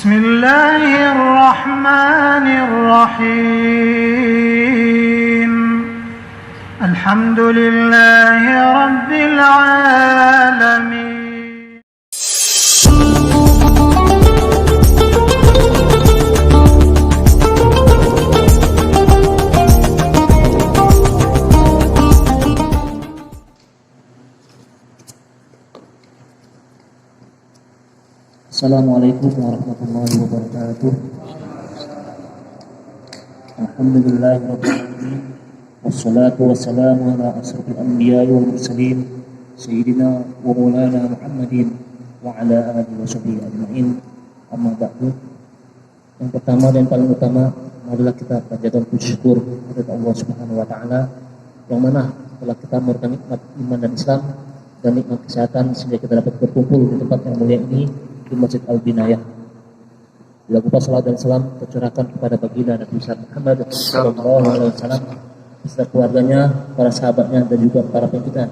بسم الله الرحمن الرحيم الحمد لله رب العالمين. Assalamualaikum warahmatullahi wabarakatuh. Alhamdulillahirabbil alamin. Wassalatu wassalamu ala asrofil anbiya'i wal mursalin sayyidina wa maulana Muhammadin wa ala alihi washabihi ajma'in. Amma ba'du. Yang pertama dan paling utama adalah kita panjatkan puji syukur kepada Allah Subhanahu wa taala yang mana telah kita memberikan nikmat iman dan Islam dan nikmat kesehatan sehingga kita dapat berkumpul di tempat yang mulia ini di Masjid Al-Binayah. Dilakukan salat dan salam tercurahkan kepada baginda Nabi Muhammad sallallahu alaihi wasallam beserta keluarganya, para sahabatnya dan juga para pengikutnya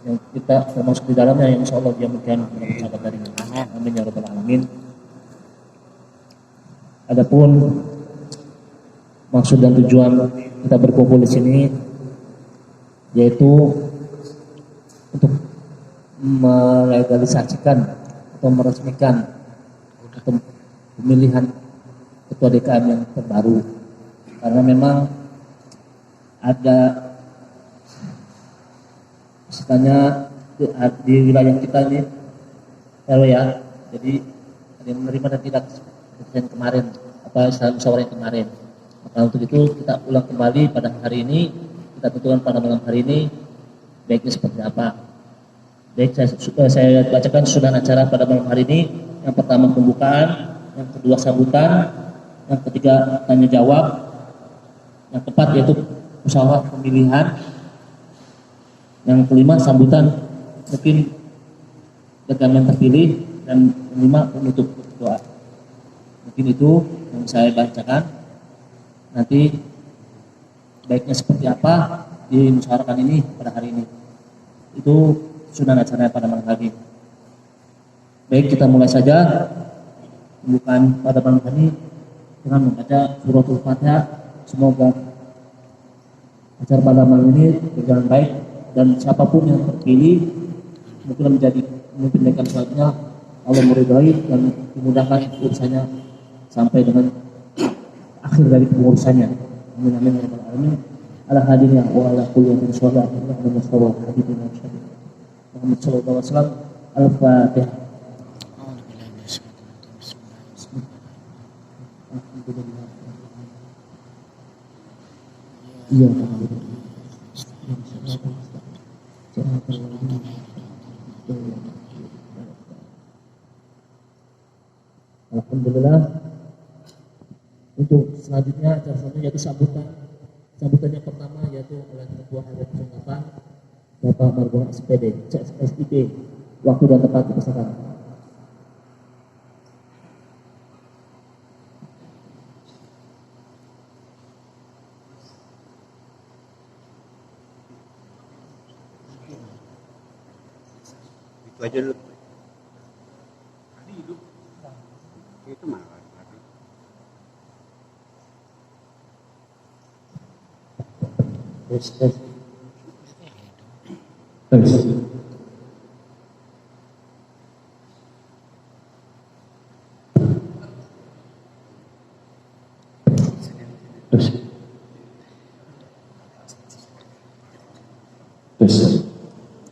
yang kita termasuk di dalamnya yang insyaallah dia memberikan sahabat dari amin ya rabbal alamin. Adapun maksud dan tujuan kita berkumpul di sini yaitu untuk melegalisasikan atau meresmikan atau pemilihan ketua DKM yang terbaru, karena memang ada istilahnya di wilayah kita ini RW ya, jadi ada yang menerima dan tidak seperti yang kemarin apa musyawarah yang kemarin. Maka untuk itu kita ulang kembali pada hari ini, kita tentukan pada malam hari ini baiknya seperti apa. Baik, saya bacakan susunan acara pada malam hari ini. Yang pertama pembukaan, yang kedua sambutan, yang ketiga tanya jawab, yang keempat yaitu musyawarah pemilihan, yang kelima sambutan mungkin DKM yang terpilih, dan kelima penutup doa. Mungkin itu yang saya bacakan. Nanti baiknya seperti apa dimusyawarahkan ini pada hari ini. Itu sudah acaranya pada malam hari. Baik, kita mulai saja pembukaan pada malam hari dengan membaca suratul Fatihah. Semoga acara pada malam ini berjalan baik dan siapapun yang terpilih mungkin menjadi pemimpin DKM selanjutnya Allah meridhai dan dimudahkan urusannya sampai dengan akhir dari pengurusannya. Amin amin ya rabbal alamin. Ala hadirin wa ala kulli min syuhada wa ala musawwar hadithina syahid. Muhammad sallallahu alaihi wasallam. Al-Fatihah. Alhamdulillah. Untuk selanjutnya acara selanjutnya yaitu sambutan. Sambutannya pertama yaitu oleh Ketua RW 08 Bapak Margono SPD, CSIP, waktu dan tempat dipersilakan. Itu aja dulu. Tadi hidup. Itu mana? Terus.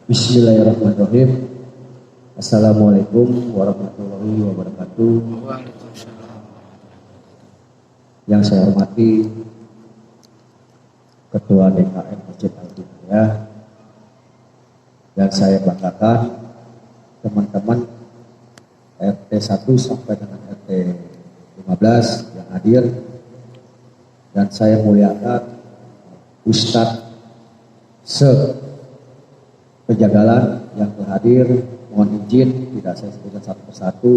Bismillahirrahmanirrahim. Assalamualaikum warahmatullahi wabarakatuh. Yang saya hormati Ketua DKM Masjid Al-Binayah, dan saya banggakan teman-teman RT 1 sampai dengan RT 15 yang hadir, dan saya muliakan Ustadz Pejagalan yang telah hadir. Mohon izin tidak saya sebutkan satu persatu,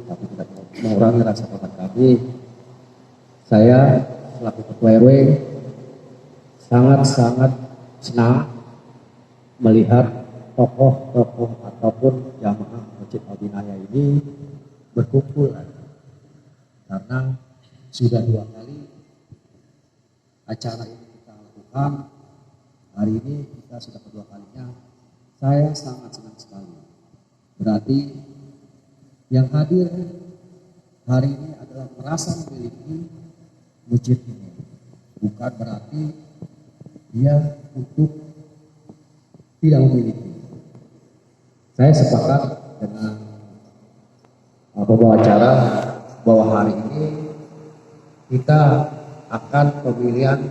tapi tidak mengurangi rasa hormat kami. Saya selaku Ketua RW sangat-sangat senang melihat tokoh-tokoh ataupun jamaah Masjid Al-Binayah ini berkumpul karena sudah 2 kali acara ini kita lakukan. Hari ini kita sudah kedua kalinya. Saya sangat senang sekali. Berarti yang hadir hari ini adalah merasa memiliki masjid ini. Bukan berarti dia untuk tidak memiliki. Saya sepakat dengan pembawa acara bahwa hari ini kita akan pemilihan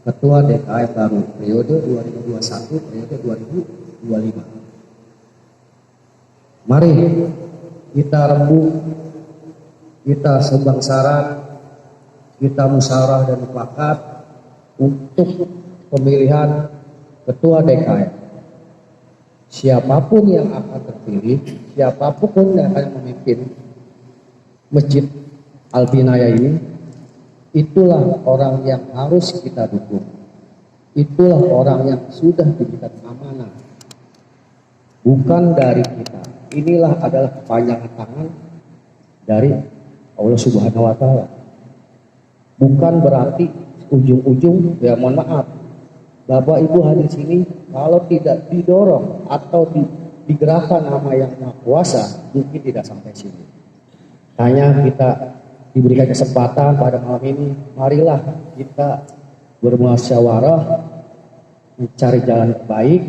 ketua DKM baru periode 2021 periode 2025. Mari kita rembuk, kita sumbang saran, kita musyawarah dan mufakat untuk pemilihan ketua DKM. Siapapun yang akan terpilih, siapapun yang akan memimpin Masjid Al-Binaya ini, itulah orang yang harus kita dukung. Itulah orang yang sudah diberikan amanah. Bukan dari kita. Inilah adalah kepanjangan tangan dari Allah Subhanahu wa Ta'ala. Bukan berarti ujung-ujung, ya mohon maaf, Bapak Ibu hadir sini kalau tidak didorong atau digerakkan nama yang Maha Kuasa, mungkin tidak sampai sini. Hanya kita diberikan kesempatan pada malam ini, marilah kita bermusyawarah mencari jalan terbaik.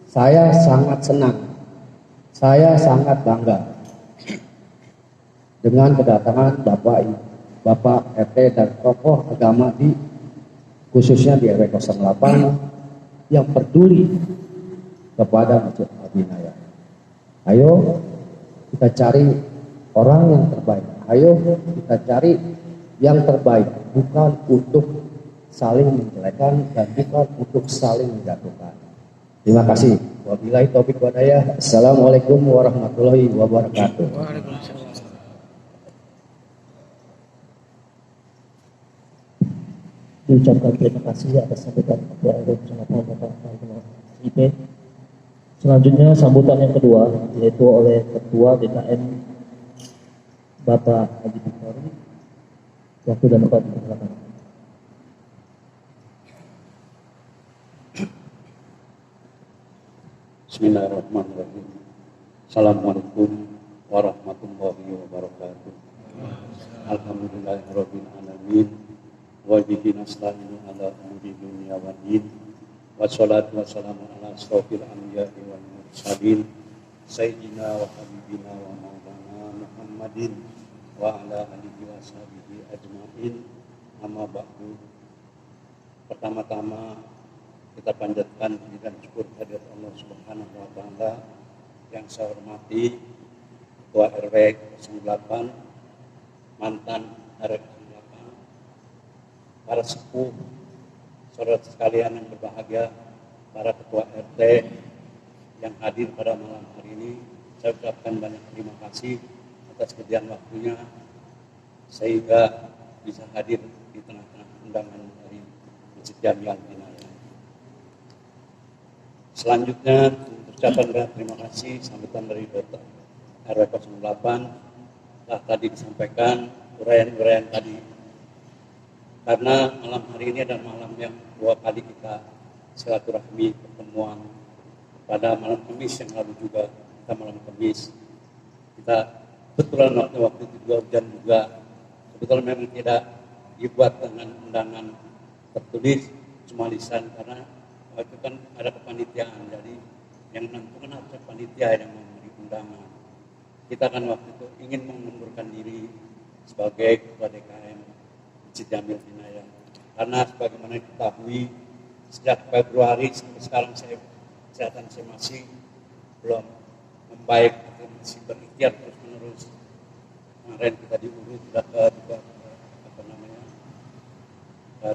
Saya sangat senang, saya sangat bangga dengan kedatangan Bapak RT dan tokoh agama khususnya di RW 08 yang peduli kepada Masjid Al-Binaya. Ayo kita cari orang yang terbaik. Ayo kita cari yang terbaik, bukan untuk saling menjelekan dan bukan untuk saling menjatuhkan. Terima kasih. Wabillahi taufiq wal hidayah. Assalamualaikum warahmatullahi wabarakatuh. Diucapkan terima kasih atas sambutan Ketua RW Bapak IP. Selanjutnya sambutan yang kedua yaitu oleh Ketua DKM Bapak Haji Bukhari. Waktu dan tempat dipersilakan. Bismillahirrahmanirrahim. Assalamualaikum warahmatullahi wabarakatuh. Alhamdulillahirabbil alamin. Wa bihi nasta'inu ala umuri dunya wad din. Wassalatu wassalamu ala asrofil anbiya'i wal mursalin sayyidina wa habibina wa maulana Muhammadin wa ala alihi wa sahbihi ajma'in. Amma ba'du. Pertama-tama kita panjatkan puji dan syukur kehadirat Allah Subhanahu wa Ta'ala. Yang saya hormati Ketua RW 08, mantan RW 08, para sepuh, saudara sekalian yang berbahagia, para ketua RT yang hadir pada malam hari ini. Saya ucapkan banyak terima kasih atas kesediaan waktunya sehingga bisa hadir di tengah-tengah undangan dari Masjid Jami Al-Binaya. Selanjutnya ucapan terima kasih sambutan dari Dr. RW 08 telah tadi disampaikan uraian-uraian tadi, karena malam hari ini adalah malam yang 2 kali kita silaturahmi pertemuan. Pada malam Kamis yang lalu juga kita malam Kamis kita kebetulan waktu itu juga hujan juga, kebetulan memang tidak dibuat dengan undangan tertulis, cuma lisan karena itu kan ada kepanitiaan, jadi yang menentukan harusnya panitia yang memberi undangan. Kita kan waktu itu ingin mengundurkan diri sebagai ketua DKM Masjid Jami Al-Binaya, karena sebagaimana diketahui sejak Februari sampai sekarang kesehatan saya masih belum membaik, masih berikhtiar terus menerus. Kemarin kita diurut sudah ke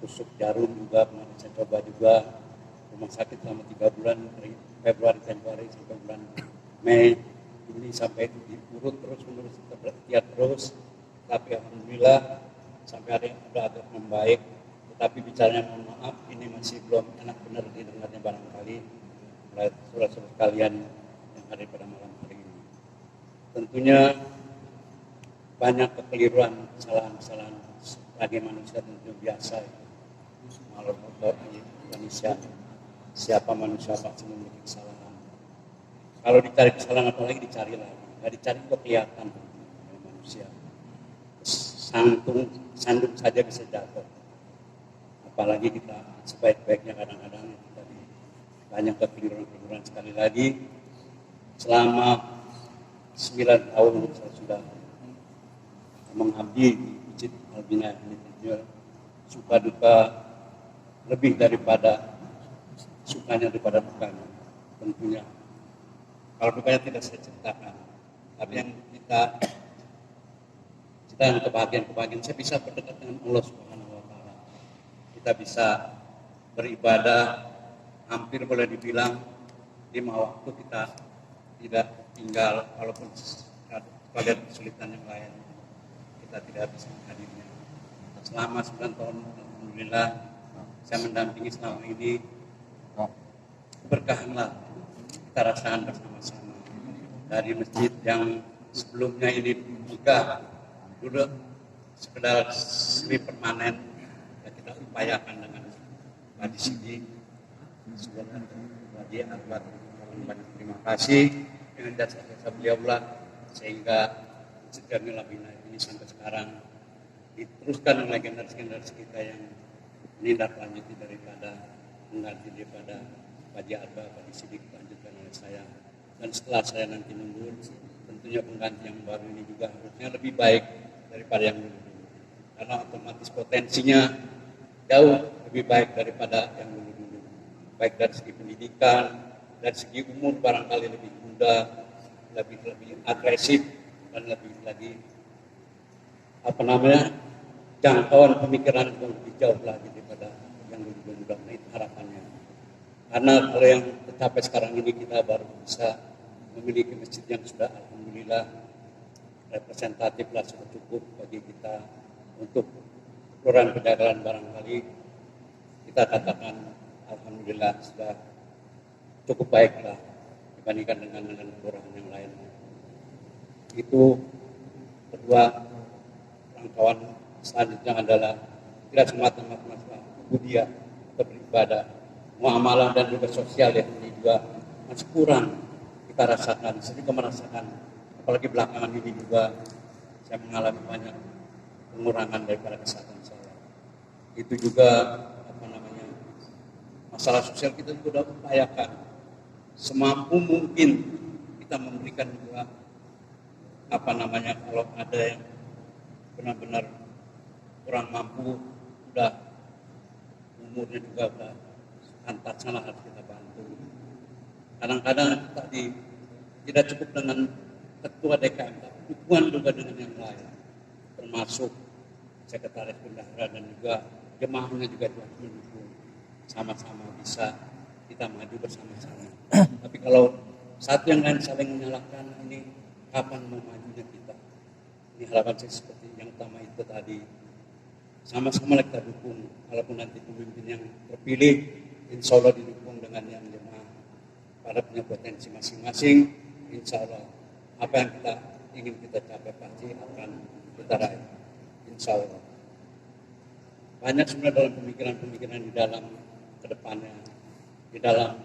tusuk jarum juga, kemarin saya coba juga rumah sakit selama 3 bulan dari Februari sampai bulan Mei ini, sampai diurut terus menerus, kita berikhtiar terus, tapi alhamdulillah sampai hari yang sudah agak membaik. Tetapi bicaranya mohon maaf, ini masih belum enak benar didengarnya barangkali oleh saudara-saudara sekalian yang hadir pada malam hari ini. Tentunya banyak kekeliruan, kesalahan-kesalahan sebagai manusia tentu biasa. Malah motor Indonesia, siapa manusia pasti memiliki kesalahan. Kalau dicari kesalahan apalagi dicari lagi, nggak dicari kok kelihatan manusia. Sandung saja bisa jatuh. Apalagi kita sebaik-baiknya kadang-kadang tadi banyak kekeliruan sekali lagi. Selama 9 tahun saya sudah mengabdi di Masjid Al-Bina ini, suka duka lebih daripada sukanya daripada dukanya tentunya. Kalau dukanya tidak saya ceritakan, tapi yang kita yang kebahagiaan saya bisa berdekat dengan Allah Subhanahu Wa Taala. Kita bisa beribadah, hampir boleh dibilang 5 waktu kita tidak tinggal, walaupun pada kesulitan yang lain kita tidak bisa menghadirnya. Selama 9 tahun, alhamdulillah saya mendampingi selama ini, keberkahanlah kita rasakan bersama-sama. Dari masjid yang sebelumnya ini juga dulu sekedar semi permanen, ya kita upayakan dengan Pak Sidi, Wadi Arbat, banyak terima kasih dengan jasa-jasa beliau lah, sehingga Masjid Jamil Al-Bina ini sampai sekarang diteruskan oleh generasi-generasi kita yang menindaklanjuti daripada mengganti daripada Pak Arba, Pak Sidi dilanjutkan oleh saya. Dan setelah saya nanti nunggu, tentunya pengganti yang baru ini juga harusnya lebih baik daripada yang dulu. Karena otomatis potensinya jauh lebih baik daripada yang dulu. Baik dari segi pendidikan, dari segi umur barangkali lebih muda, lebih agresif, dan lebih lagi jangkauan pemikiran yang lebih jauh lagi daripada yang dulu. Nah, itu harapannya. Karena kalau yang tercapai sekarang ini kita baru bisa memiliki masjid yang sudah alhamdulillah representatif lah, sudah cukup bagi kita untuk ukuran perdagangan barangkali kita katakan alhamdulillah sudah cukup baik lah dibandingkan dengan kelurahan yang lain. Itu kedua, rangkaian selanjutnya adalah tidak semata-mata masalah budaya atau beribadah, muamalah dan juga sosial yang ini juga masih kurang kita rasakan. Saya juga merasakan, apalagi belakangan ini juga saya mengalami banyak pengurangan daripada kesehatan saya. Itu juga masalah sosial kita sudah upayakan semampu mungkin kita memberikan juga kalau ada yang benar-benar kurang mampu, sudah umurnya juga sudah antar sana harus kita bantu. Kadang-kadang tadi tidak cukup dengan ketua DKM, tapi dukungan juga dengan yang lain, termasuk sekretaris bendahara dan juga jemaahnya juga telah mendukung, sama-sama bisa kita maju bersama-sama. Tapi kalau satu yang lain saling menyalahkan, ini kapan mau majunya kita? Ini harapan saya seperti yang utama itu tadi, sama-sama kita dukung. Kalaupun nanti pemimpin yang terpilih, insya Allah didukung dengan yang jemaah pada punya potensi masing-masing. Insya Allah apa yang kita ingin kita capai pasti akan kita raih, insya Allah. Banyak sebenarnya dalam pemikiran-pemikiran di dalam kedepannya, di dalam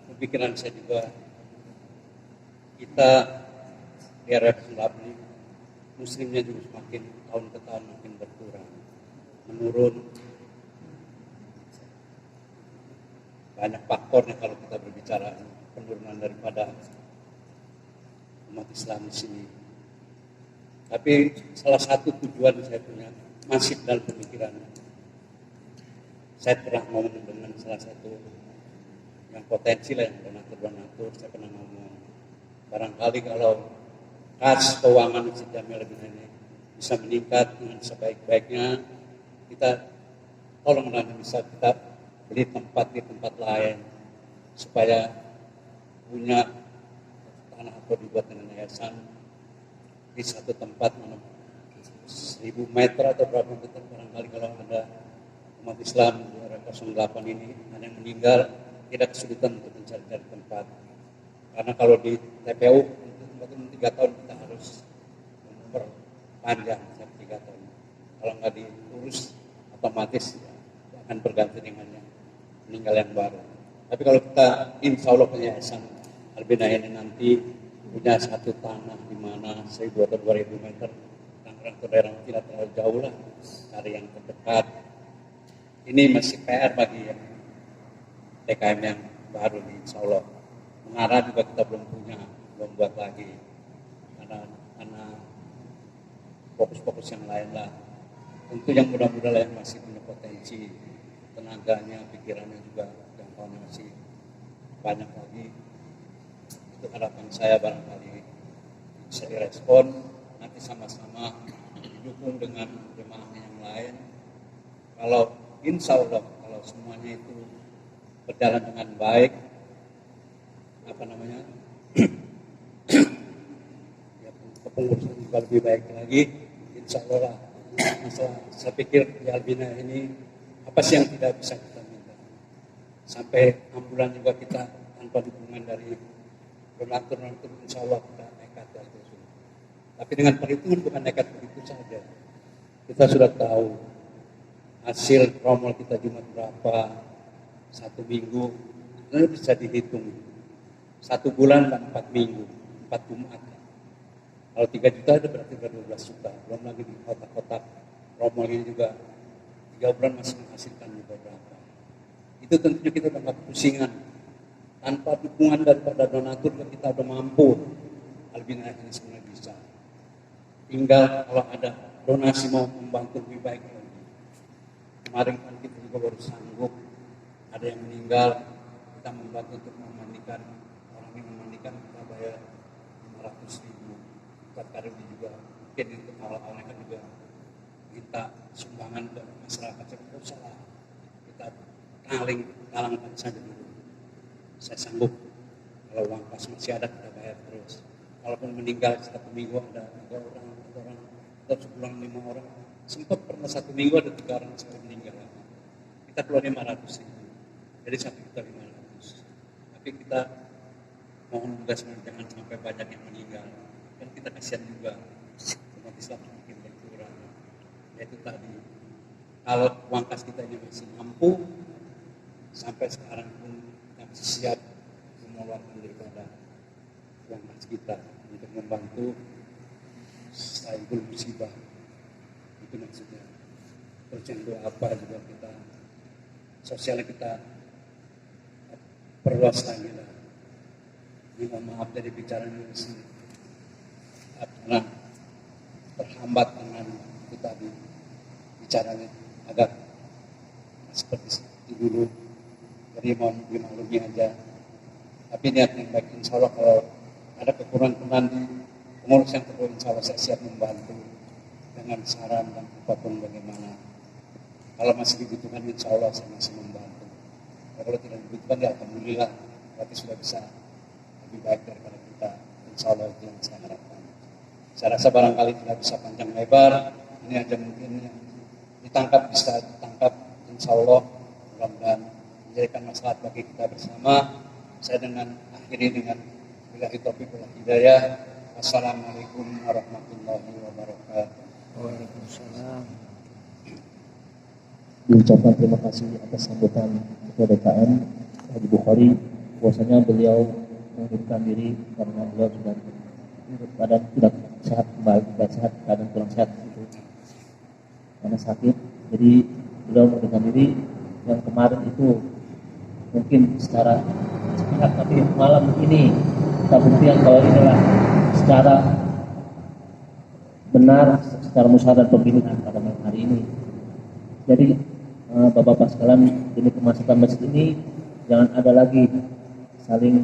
pemikiran saya juga, kita di area Sulap ini muslimnya juga semakin tahun ke tahun makin berkurang, menurun. Banyak faktornya kalau kita berbicara penurunan daripada umat Islam di sini. Tapi salah satu tujuan saya punya masih dalam pemikiran. Saya pernah ngomong dengan salah satu yang potensi lah, yang donatur, saya pernah ngomong, barangkali kalau kas keuangan Masjid Jamil Al-Bina ini bisa meningkat dengan sebaik-baiknya, kita tolong nanti bisa kita beli tempat di tempat lain supaya punya tanah atau dibuat dengan yayasan di satu tempat 1000 meter atau berapa meter, barangkali kalau ada umat Islam di area 08 ini ada yang meninggal, tidak kesulitan untuk mencari tempat. Karena kalau di TPU untuk 3 tahun kita harus panjang sampai 3 tahun. Kalau nggak diurus otomatis ya, akan berganti dengan yang meninggal yang baru. Tapi kalau kita insya Allah Yayasan Albina ini nanti punya satu tanah di mana 1.000 atau 2.000 meter, Tangerang ke daerah tidak terlalu jauh lah, cari yang terdekat. Ini masih PR bagi yang TKM yang baru nih, insya Allah. Mengarah juga kita belum punya, belum buat lagi, karena fokus-fokus yang lain lah. Tentu yang muda-muda lah yang masih punya potensi, tenaganya, pikirannya juga jangkauannya masih banyak lagi. Itu harapan saya barangkali bisa direspon, nanti sama-sama didukung dengan jemaah yang lain. Kalau insya Allah kalau semuanya itu berjalan dengan baik, ya, kepengurusan juga lebih baik lagi, insya Allah lah. Saya pikir di Albina ini apa sih yang tidak bisa kita minta? Sampai ambulan juga kita tanpa dukungan dari donatur, insya Allah kita nekat ya. Tapi dengan perhitungan bukan nekat begitu saja. Kita sudah tahu hasil promol kita Jumat berapa, 1 minggu, itu bisa dihitung. 1 bulan dan 4 minggu, 4 Jumat. Kalau 3 juta itu berarti 12 juta. Belum lagi di kotak-kotak promol ini juga 3 bulan masih menghasilkan beberapa. Itu tentunya kita udah nggak pusingan. Tanpa dukungan daripada donatur kita udah mampu. Albina ini sebenarnya bisa. Tinggal kalau ada donasi mau membantu lebih baik lagi. Kemarin kan kita juga baru sanggup. Ada yang meninggal, kita membantu untuk memandikan. Orang yang memandikan kita bayar 500.000. Karena juga mungkin untuk awal-awalnya kan juga minta sumbangan ke masyarakat seperti usaha. Kita talangkan saja dulu. Saya sanggup kalau uang pas masih ada kita bayar terus. Kalaupun meninggal 1 minggu ada 3 orang, 4 orang, atau sebulan 5 orang. Sempat pernah 1 minggu ada 3 orang sampai meninggal. Kita keluar 500.000. Jadi 1.500.000. Tapi kita mohon juga jangan sampai banyak yang meninggal. Kan kita kasihan juga umat Islam semakin berkurang. Yaitu tadi, kalau uang kas kita ini masih mampu, sampai sekarang pun kita masih siap mengeluarkan daripada uang kas kita untuk membantu Saibul Musibah. Itu maksudnya. Terus yang doa apa juga kita, sosialnya kita perluas lagi lah. Ini mohon maaf dari bicaranya di sini. Karena terhambat dengan itu tadi bicaranya agak seperti dulu, jadi mohon dimaklumi aja. Tapi niat yang baik, insya Allah kalau ada kekurangan di pengurus yang terus, insya Allah saya siap membantu dengan saran dan apapun bagaimana. Kalau masih dibutuhkan, insya Allah saya masih membantu. Kalau tidak dibutuhkan, ya alhamdulillah, berarti sudah bisa lebih baik daripada kita. Insya Allah itu yang saya harapkan. Saya rasa barangkali tidak bisa panjang lebar, ini aja mungkin yang ditangkap, bisa ditangkap, insya Allah mudah-mudahan menjadikan maslahat bagi kita bersama. Saya akhiri dengan billahi taufiq wal hidayah. Wassalamualaikum warahmatullahi wabarakatuh. Waalaikumsalam. Diucapkan terima kasih atas sambutan Ketua DKM Haji Bukhari, bahwasanya beliau mengundurkan diri karena beliau sudah keadaan tidak sehat kembali, tidak sehat, keadaan kurang sehat itu karena sakit. Jadi beliau mengundurkan diri. Yang kemarin itu mungkin secara sepihak, tapi malam ini kita buktikan bahwa inilah secara benar, secara musyawarah pemilihan pada malam hari ini. Jadi Bapak-bapak sekalian, demi kemaslahatan masjid ini jangan ada lagi saling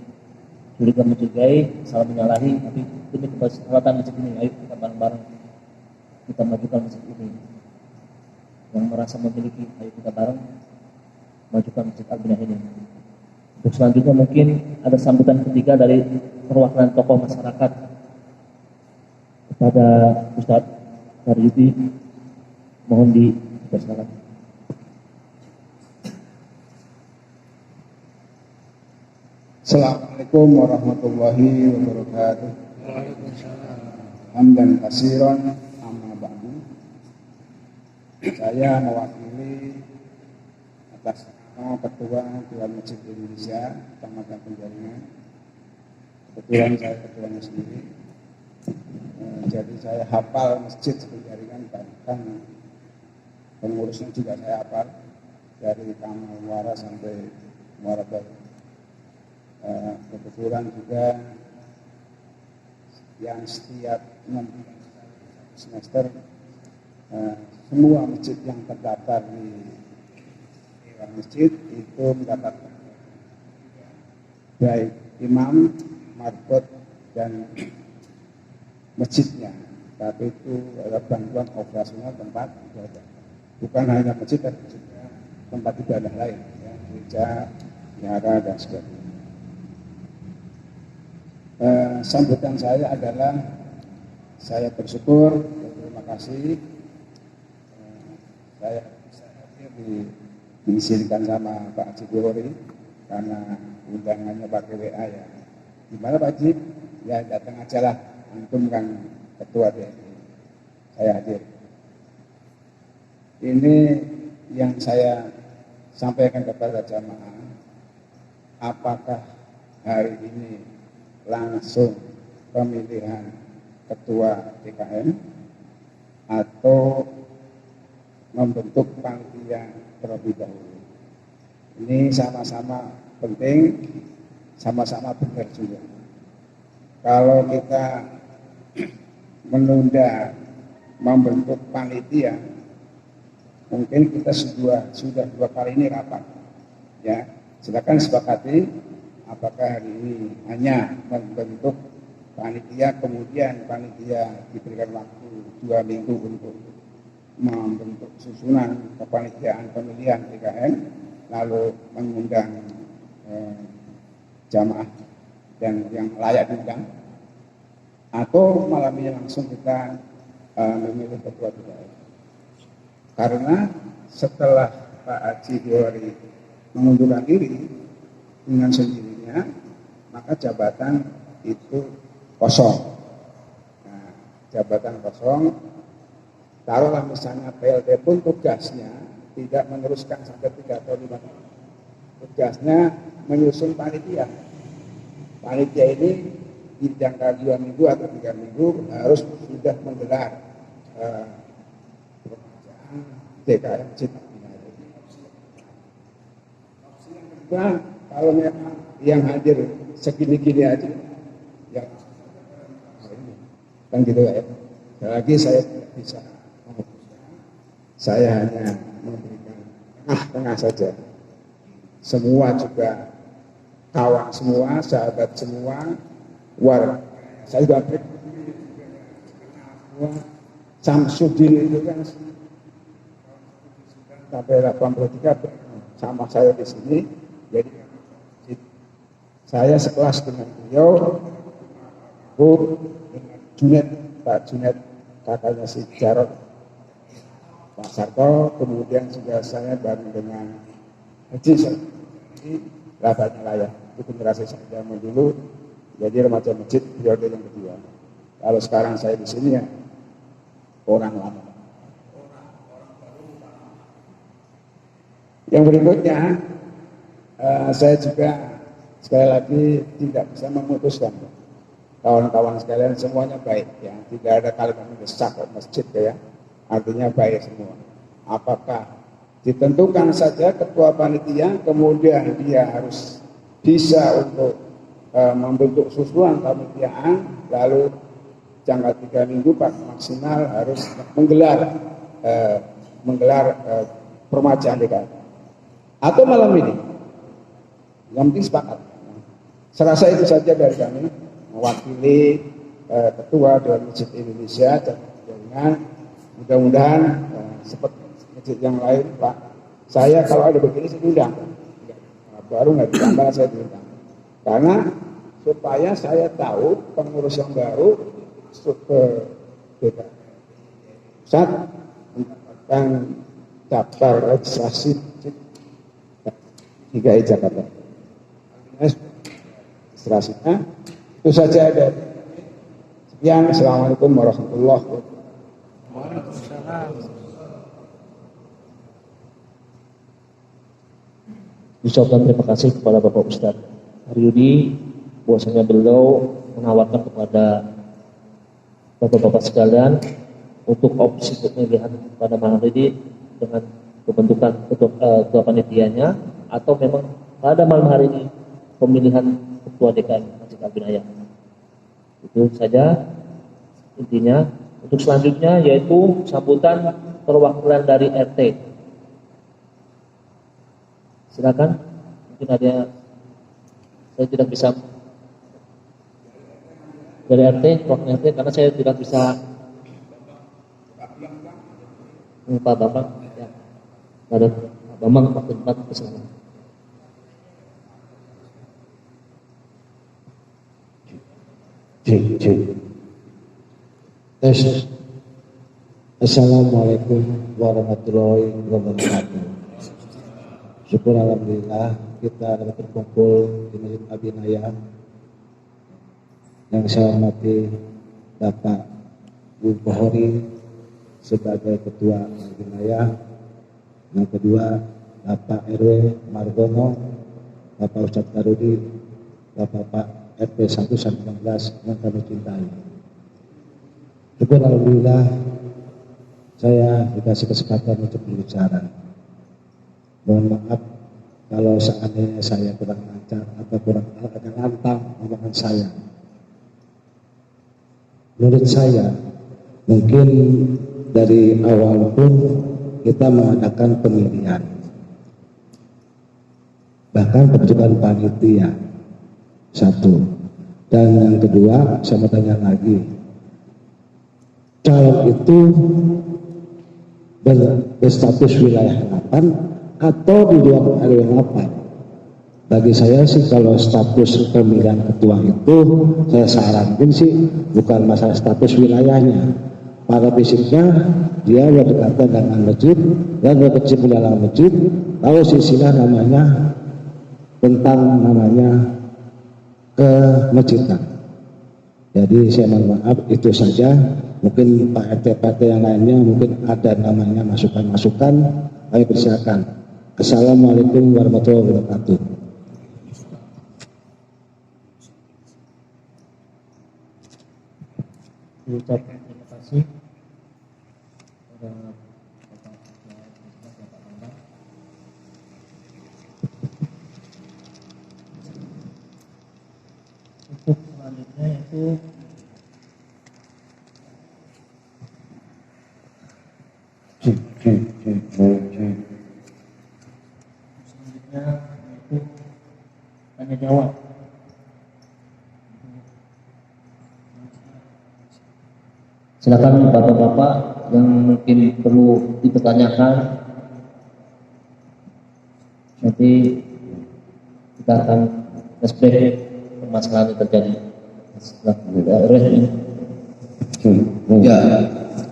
curiga mencurigai, saling menyalahi, tapi demi kemaslahatan masjid ini, ayo kita bareng-bareng kita majukan masjid ini. Yang merasa memiliki, ayo kita bareng majukan masjid Albina ini. Untuk selanjutnya mungkin ada sambutan ketiga dari perwakilan tokoh masyarakat kepada Ustadz Faryudi, mohon dipersilakan. Assalamualaikum warahmatullahi wabarakatuh. Hamdan katsiran amma Saya mewakili atas nama Ketua Dewan Masjid Indonesia Kecamatan Penjaringan. Kebetulan saya ketuanya sendiri. Jadi saya hafal masjid Penjaringan, bahkan pengurusnya juga saya hafal dari Kamal Muara sampai Muara Baru. Kebetulan juga yang setiap 6 semester semua masjid yang terdaftar di Dewan Masjid itu mendapatkan baik imam, marbot, dan masjidnya, tapi itu adalah bantuan operasional tempat ibadah. Bukan hanya masjid, tapi juga tempat ibadah lain, ya, gereja, wihara, dan sebagainya. Sambutan saya adalah saya bersyukur dan terima kasih saya bisa hadir diizinkan sama Pak Haji Buhori karena undangannya pakai WA ya. Gimana Pak Haji? Ya datang aja lah, antum kan ketua DNI. Saya hadir. Ini yang saya sampaikan kepada jamaah, apakah hari ini langsung pemilihan ketua DKM atau membentuk panitia terlebih dahulu. Ini sama-sama penting, sama-sama benar juga. Kalau kita menunda membentuk panitia, mungkin kita sudah 2 kali ini rapat, ya. Silakan sepakati apakah hari ini hanya membentuk panitia, kemudian panitia diberikan waktu 2 minggu untuk membentuk susunan kepanitiaan pemilihan DKM, lalu mengundang jamaah dan yang layak diundang, atau malam ini langsung kita memilih ketua DKM. Karena setelah Pak Haji Buhori mengundurkan diri dengan sendirinya, maka jabatan itu kosong. Nah, jabatan kosong, taruhlah misalnya PLT pun tugasnya tidak meneruskan sampai 3 atau 5 tahun. Tugasnya menyusun panitia. Panitia ini di jangka 2 minggu atau 3 minggu harus sudah menggelar DKM Cita. Nah, kalau memang yang hadir segini-gini aja, ya kan gitu ya. Sekali lagi saya tidak bisa memutuskan, saya hanya memberikan tengah-tengah saja. Semua juga kawan semua, sahabat semua, warga. Saya juga semua. Samsudin itu kan sampai 83 sama saya di sini. Jadi saya sekelas dengan beliau, dengan Junet, Pak Junet, kakaknya si Jarod, Pak Sarto, kemudian juga saya bareng dengan Haji Rabatnya Layak, itu generasi saya zaman dulu, jadi remaja masjid periode yang kedua. Kalau sekarang saya di sini ya orang lama. Yang berikutnya, saya juga sekali lagi tidak bisa memutuskan. Kawan-kawan sekalian semuanya baik, ya. Tidak ada kalimat mendesak masjid ya. Artinya baik semua. Apakah ditentukan saja ketua panitia, kemudian dia harus bisa untuk membentuk susunan kepanitiaan, lalu jangka 3 minggu Pak maksimal harus menggelar permajaan DKM. Atau malam ini, yang penting sepakat. Serasa itu saja dari kami, mewakili Ketua Dewan Masjid Indonesia dengan mudah-mudahan seperti masjid yang lain, Pak. Saya kalau ada begini saya diundang, baru nggak ditambah saya diundang. Karena supaya saya tahu pengurus yang baru masuk ke DKM pusat mendapatkan daftar registrasi DKI Jakarta. Registrasinya itu saja ada. Sekian, assalamualaikum warahmatullahi wabarakatuh. ucapkan terima kasih kepada Bapak Ustadz Haryudi, bahwasanya beliau menawarkan kepada Bapak-bapak sekalian untuk opsi pemilihan pada malam ini dengan pembentukan ketua panitianya, atau memang pada malam hari ini pemilihan ketua DKM Masjid Al-Binayah. Itu saja intinya. Untuk selanjutnya yaitu sambutan perwakilan dari RT. Silakan. Mungkin ada, saya tidak bisa dari RT, wakil RT, karena saya tidak bisa. Pak Bambang, ya. Ada Pak Bambang, Pak Tempat, kesana. Tes. Assalamualaikum warahmatullahi wabarakatuh. Syukur alhamdulillah kita dapat berkumpul di Masjid Al-Binayah. Yang saya hormati Bapak Bu Pohori sebagai Ketua Al-Binayah. Yang kedua Bapak RW Margono, Bapak Ustadz Karudi, Bapak RT 1/19 yang kami cintai. Syukur alhamdulillah saya dikasih kesempatan untuk berbicara. Mohon maaf kalau seandainya saya kurang lancar atau kurang lantang omongan saya. Menurut saya, mungkin dari awal pun kita mengadakan pemilihan, bahkan pembentukan panitia satu. Dan yang kedua, saya mau tanya lagi, calon itu berstatus wilayah 8 atau di luar RW 8? Bagi saya sih kalau status pemilihan ketua itu saya sarankan sih bukan masalah status wilayahnya. Pada fisiknya dia berdekatan dengan masjid dan berkecimpung dalam masjid, tahu silsilah namanya tentang namanya kemasjidan. Jadi saya mohon maaf itu saja. Mungkin Pak RT yang lainnya mungkin ada namanya masukan-masukan, kami persilakan. Assalamualaikum warahmatullahi wabarakatuh. Ucapkan terima kasih kepada Bapak Bambang. Untuk selanjutnya yaitu tanya jawab. Silakan bapak-bapak yang mungkin perlu dipertanyakan, nanti kita akan flashback permasalahan yang terjadi. Ya,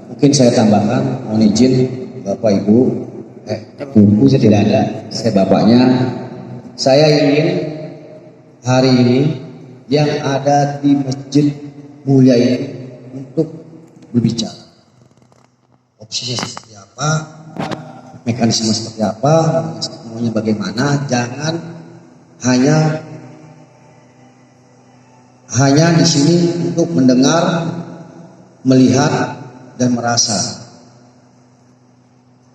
mungkin saya tambahkan, mohon izin Bapak Ibu, Ibu saya tidak ada, saya bapaknya. Saya ingin hari ini yang ada di Masjid Mulia ini untuk berbicara. Opsinya seperti apa, mekanisme seperti apa, maunya bagaimana, jangan hanya di sini untuk mendengar, melihat dan merasa.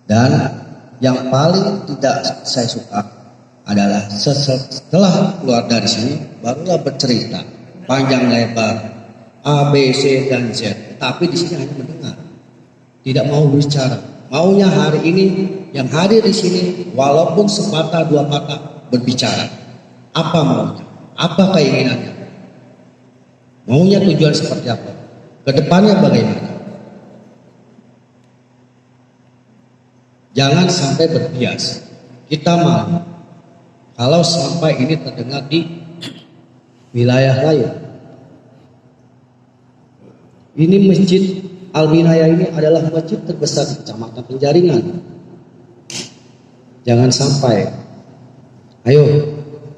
Dan yang paling tidak saya suka adalah setelah keluar dari sini barulah bercerita panjang lebar A, B, C dan Z. Tapi di sini hanya mendengar, tidak mau bicara. Maunya hari ini yang hadir di sini walaupun sepatah dua patah berbicara. Apa maunya? Apa keinginannya? Maunya tujuan seperti apa? Kedepannya bagaimana? Jangan sampai berbias. Kita mau kalau sampai ini terdengar di wilayah lain. Ini Masjid Al-Binayah ini adalah masjid terbesar di Kecamatan Penjaringan. Jangan sampai. Ayo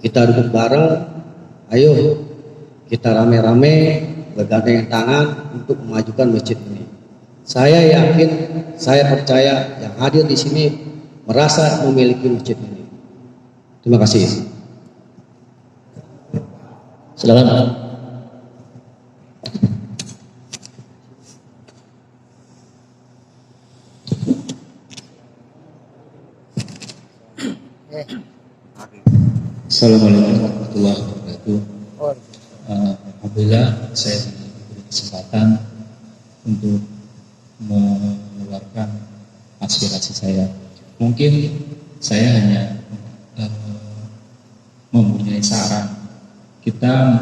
kita duduk bareng. Ayo kita rame-rame bergandeng tangan untuk memajukan masjid ini. Saya yakin, saya percaya yang hadir di sini merasa memiliki masjid ini. Terima kasih. Silakan. Assalamualaikum warahmatullahi wabarakatuh. Alhamdulillah saya diberi kesempatan untuk mengeluarkan aspirasi saya. Mungkin saya hanya mempunyai saran. Kita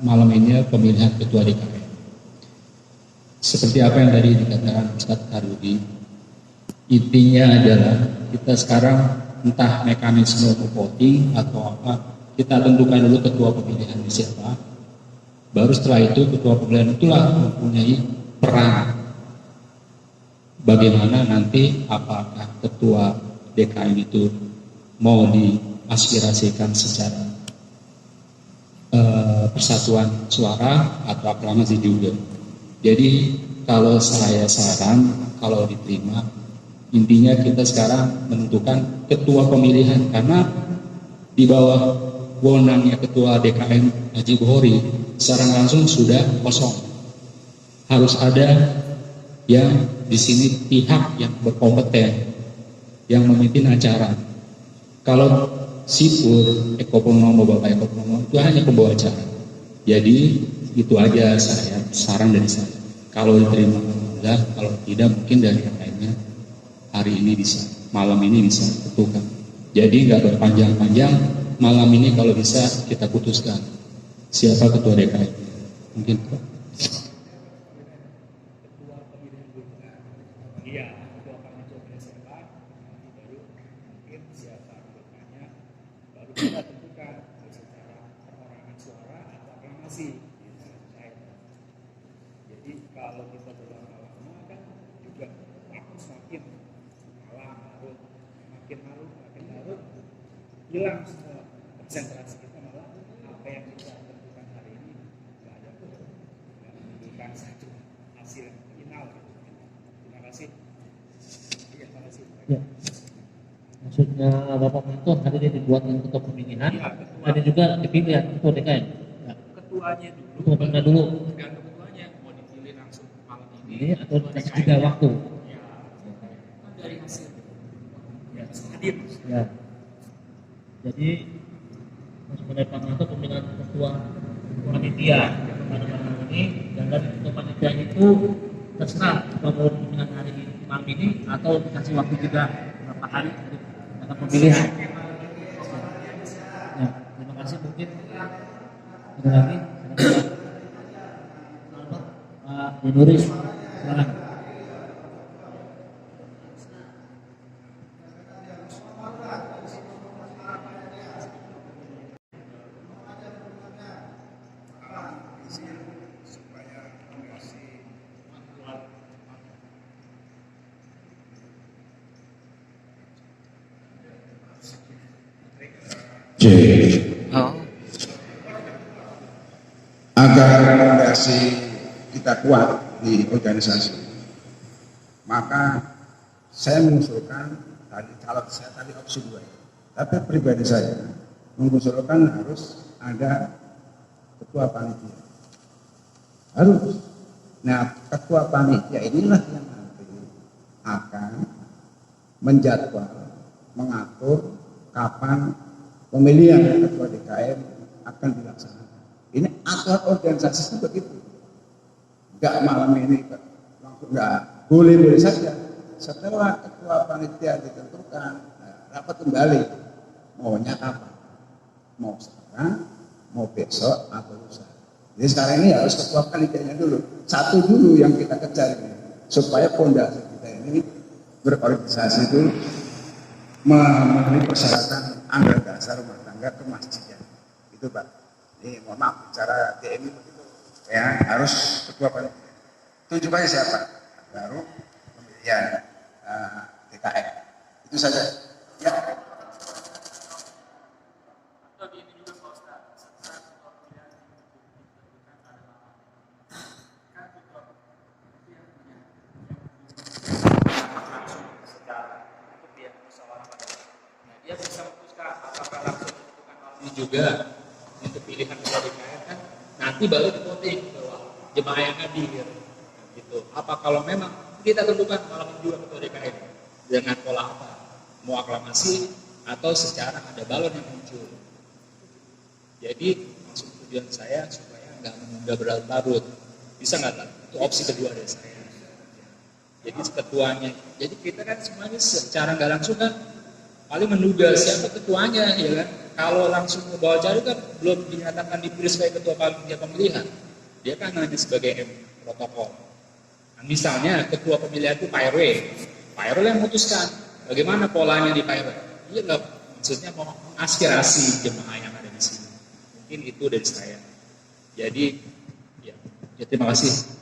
malam ini pemilihan ketua DKM. Seperti apa yang tadi dikatakan Ustadz Karudi, intinya adalah kita sekarang entah mekanisme voting atau apa, kita tentukan dulu ketua pemilihan siapa. Baru setelah itu ketua pemilihan itulah mempunyai peran bagaimana nanti apakah ketua DKM itu mau diaspirasikan secara persatuan suara atau aklamasi juga. Jadi kalau saya saran, kalau diterima, intinya kita sekarang menentukan ketua pemilihan, karena di bawah wewenangnya ketua DKM Haji Bukhori secara langsung sudah kosong. Harus ada yang di sini pihak yang berkompeten yang memimpin acara. Kalau Sipur, Eko Purnomo, Bapak Eko Purnomo itu hanya pembawa acara. Jadi itu aja saya saran dari saya. Kalau diterima alhamdulillah, kalau tidak mungkin dari yang lainnya hari ini bisa, malam ini bisa tentukan. Jadi nggak berpanjang-panjang, malam ini kalau bisa kita putuskan siapa ketua DKM. Mungkin Pak. Kita tentukan secara perorangan suara atau aklamasi. Jadi kalau kita berlama-lama kan juga waktu semakin malam larut, makin larut hilang semua konsentrasi kita, malah apa yang kita tentukan hari ini nggak ada tuh, nggak menunjukkan satu hasil final. Terima kasih. Iya, terima kasih. Ya. Maksudnya Bapak Manto hari ini dibuatkan ketua pemilihan, ya, ada juga dipilih ketua DKM. Ya. Ketuanya dulu. Ketua pemilihan dulu. Tergantung ketuanya mau dipilih langsung malam Ini atau dikasih juga waktu. Ya, kan dari hasil ya hadir. Ya. Jadi sebenarnya Pak Manto pemilihan ketua panitia pada malam ini, dan dari ketua panitia itu terserah kalau pemilihan hari ini malam ini atau dikasih waktu juga beberapa hari untuk melakukan pemilihan. Ya, terima kasih. Mungkin ada lagi. Pak Yunuris, silakan. Agar rekomendasi kita kuat di organisasi, maka saya mengusulkan tadi, kalau saya tadi opsi 2, tapi pribadi saya mengusulkan harus ada ketua panitia, harus. Nah, ketua panitia inilah yang nanti akan menjadwal, mengatur kapan pemilihan ketua DKM akan dilaksanakan. Ini aturan organisasi itu begitu. Enggak malam ini langsung, enggak, boleh-boleh saja. Setelah ketua panitia ditentukan, rapat kembali. Maunya kapan? Mau sekarang, mau besok, atau lusa. Jadi sekarang ini harus ketua panitianya dulu. Satu dulu yang kita kejar ini, supaya fondasi kita ini berorganisasi itu memenuhi persyaratan anggaran dasar rumah tangga kemasjidan. Itu Pak. Ini mohon maaf bicara DMI begitu. Ya, harus ketua panitia. Tunjukkannya siapa? Baru pemilihan DKM. Itu saja. Ya. Dia bisa memutuskan apakah Tapi juga untuk pilihan ketua DKM kan nanti baru divoting bahwa jemaah yang hadir. Gitu. Apa kalau memang kita tentukan malam ini juga ketua DKM dengan pola apa? Mau aklamasi atau secara ada balon yang muncul. Jadi maksud tujuan saya supaya nggak menunda berlarut-larut. Bisa nggak Pak? Itu opsi kedua dari saya. Jadi ketuanya, jadi kita kan semuanya secara nggak langsung kan paling menduga siapa ketuanya, ya kan? Kalau langsung ke bawah jari kan belum dinyatakan dipilih sebagai ketua panitia pemilihan, dia kan hanya sebagai protokol. Nah, misalnya ketua pemilihan itu Pak RW yang memutuskan bagaimana polanya di Pak RW. Iya nggak, maksudnya mau aspirasi jemaah yang ada di sini. Mungkin itu dari saya. Jadi, ya terima kasih.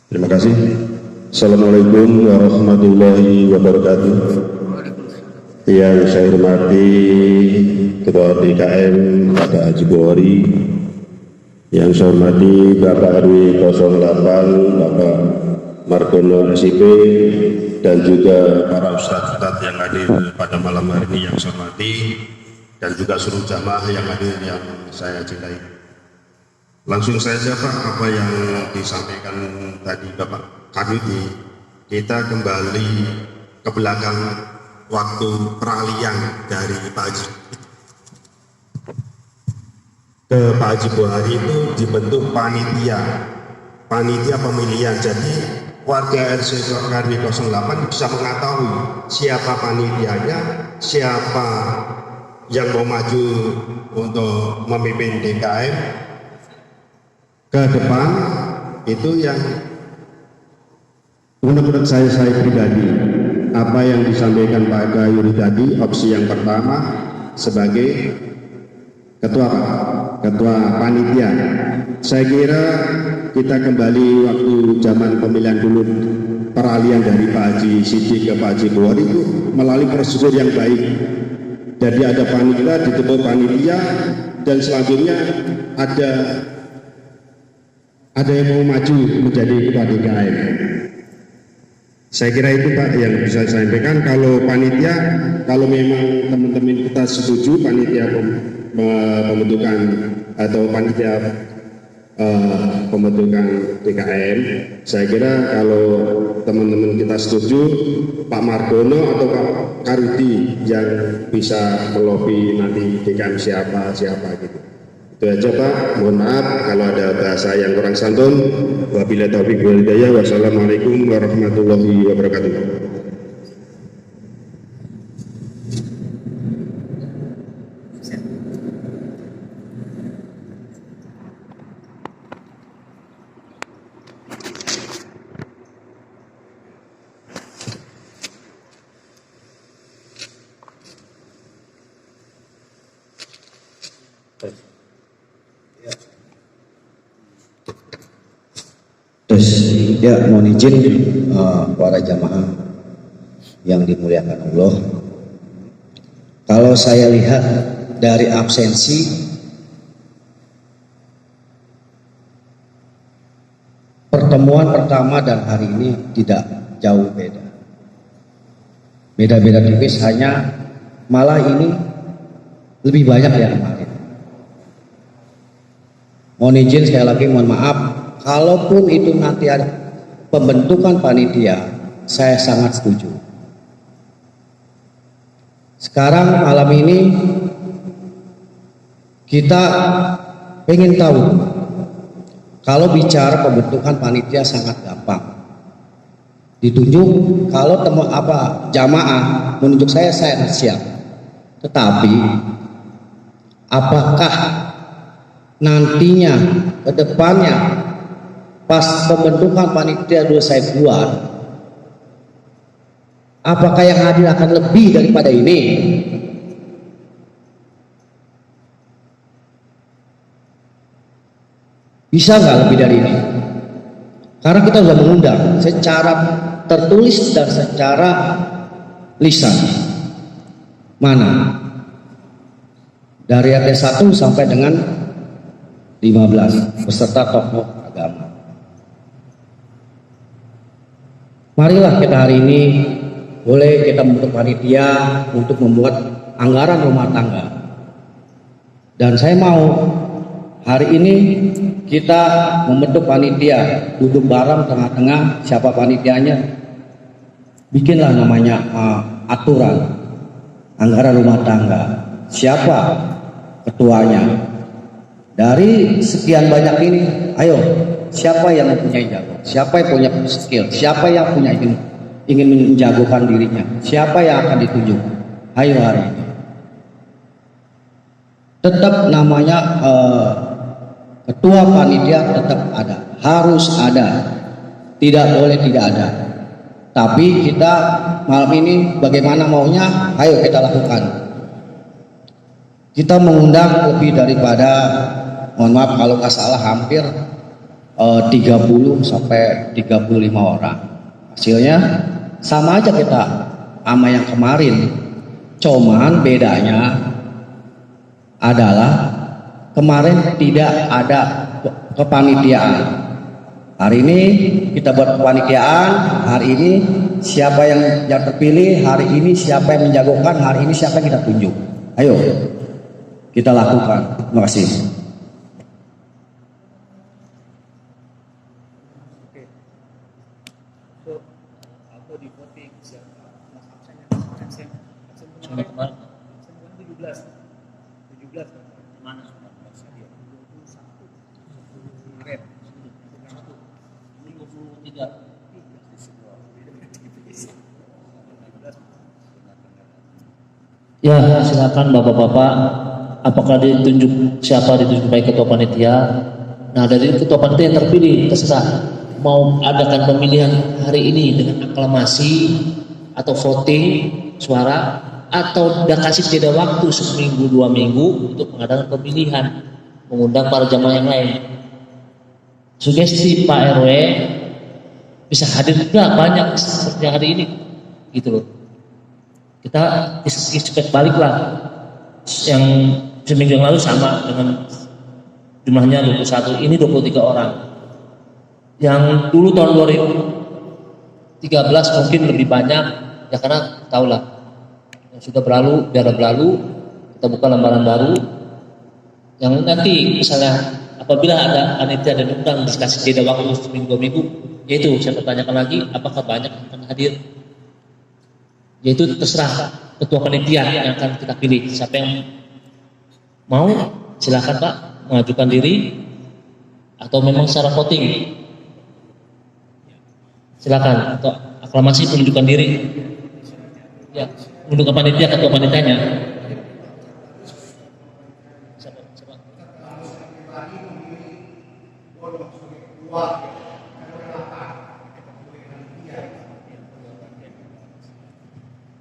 Terima kasih. Assalamualaikum warahmatullahi wabarakatuh. Yang saya hormati Ketua DKM Bapak Haji Bukhari, yang saya hormati Bapak RW 08 Bapak Margono SIP, dan juga para ustadz-ustadz yang hadir pada malam hari ini yang saya hormati, dan juga seluruh jamaah yang hadir yang saya cintai. Langsung saja Pak, apa yang disampaikan tadi Bapak Kanuti, kita kembali ke belakang waktu peralihan dari Pak Haji ke Pak Haji Bukhari itu dibentuk panitia pemilihan. Jadi warga RC RW 08 bisa mengetahui siapa panitianya, siapa yang mau maju untuk memimpin DKM ke depan. Itu yang menurut saya pribadi, apa yang disampaikan Pak Gayuri tadi, opsi yang pertama sebagai ketua panitia. Saya kira kita kembali waktu zaman pemilihan dulu, peralihan dari Pak Haji Sidik ke Pak Haji Bukhari itu melalui prosedur yang baik. Jadi ada panitia, dibentuk panitia, dan selanjutnya ada yang mau maju menjadi ketua DKM. Saya kira itu Pak yang bisa saya sampaikan. Kalau panitia, kalau memang teman-teman kita setuju panitia pembentukan atau panitia pembentukan DKM, saya kira kalau teman-teman kita setuju, Pak Margono atau Pak Karudi yang bisa melobi nanti DKM siapa gitu. Itu aja Pak, mohon maaf kalau ada bahasa yang kurang santun. Wabillahi taufiq wal hidayah. Wassalamualaikum warahmatullahi wabarakatuh. Ya, mohon izin para jamaah yang dimuliakan Allah. Kalau saya lihat dari absensi, pertemuan pertama dan hari ini tidak jauh beda. Beda-beda tipis, hanya malah ini lebih banyak yang kemarin. Mohon izin sekali lagi, mohon maaf. Kalaupun itu nanti ada pembentukan panitia, saya sangat setuju. Sekarang malam ini kita ingin tahu, kalau bicara pembentukan panitia sangat gampang. Ditunjuk, kalau jamaah menunjuk saya siap. Tetapi apakah nantinya ke depannya pas pembentukan panitia dua saya buat, apakah yang hadir akan lebih daripada ini? Bisa nggak lebih dari ini? Karena kita sudah mengundang secara tertulis dan secara lisan. Mana? Dari RT 1 sampai dengan 15 beserta tokoh agama. marilah kita hari ini boleh kita membentuk panitia untuk membuat anggaran rumah tangga. Dan saya mau hari ini kita membentuk panitia, duduk bareng tengah-tengah, siapa panitianya, bikinlah namanya aturan anggaran rumah tangga, siapa ketuanya. Dari sekian banyak ini, ayo siapa yang mempunyai jago, siapa yang punya skill, siapa yang punya ingin menjagokan dirinya, siapa yang akan ditunjuk. Ayo hari ini tetap namanya ketua panitia tetap ada, harus ada, tidak boleh tidak ada. Tapi kita malam ini bagaimana maunya, ayo kita lakukan. Kita mengundang lebih daripada, mohon maaf kalau nggak salah, hampir 30 sampai 35 orang. Hasilnya sama aja kita sama yang kemarin, cuman bedanya adalah kemarin tidak ada kepanitiaan. Hari ini kita buat kepanitiaan. Hari ini siapa yang terpilih, hari ini siapa yang menjagokan, hari ini siapa yang kita tunjuk. Ayo kita lakukan. Terima kasih. Ya, silakan bapak-bapak, apakah ditunjuk, siapa ditunjuk sebagai ketua panitia? Nah, dari ketua panitia yang terpilih terserah mau adakan pemilihan hari ini dengan aklamasi atau voting suara, atau udah kasih jeda waktu seminggu 2 minggu untuk mengadakan pemilihan, mengundang para jamaah yang lain. Sugesti Pak RW bisa hadir juga banyak seperti hari ini, gitu loh. Kita cepat balik lah. Yang seminggu yang lalu sama dengan jumlahnya 21, ini 23 orang. Yang dulu tahun 2013 mungkin lebih banyak, ya karena tahulah yang sudah berlalu, biar berlalu, kita buka lembaran baru. Yang nanti misalnya apabila ada panitia dan undang dikasih jeda waktu seminggu 2 minggu, yaitu saya pertanyakan lagi, apakah banyak yang akan hadir? Yaitu terserah ketua panitia yang akan kita pilih. Siapa yang mau, silakan Pak mengajukan diri, atau memang secara voting. Silakan, atau aklamasi menunjukkan diri. Ya, menunjukkan panitia, ketua panitianya.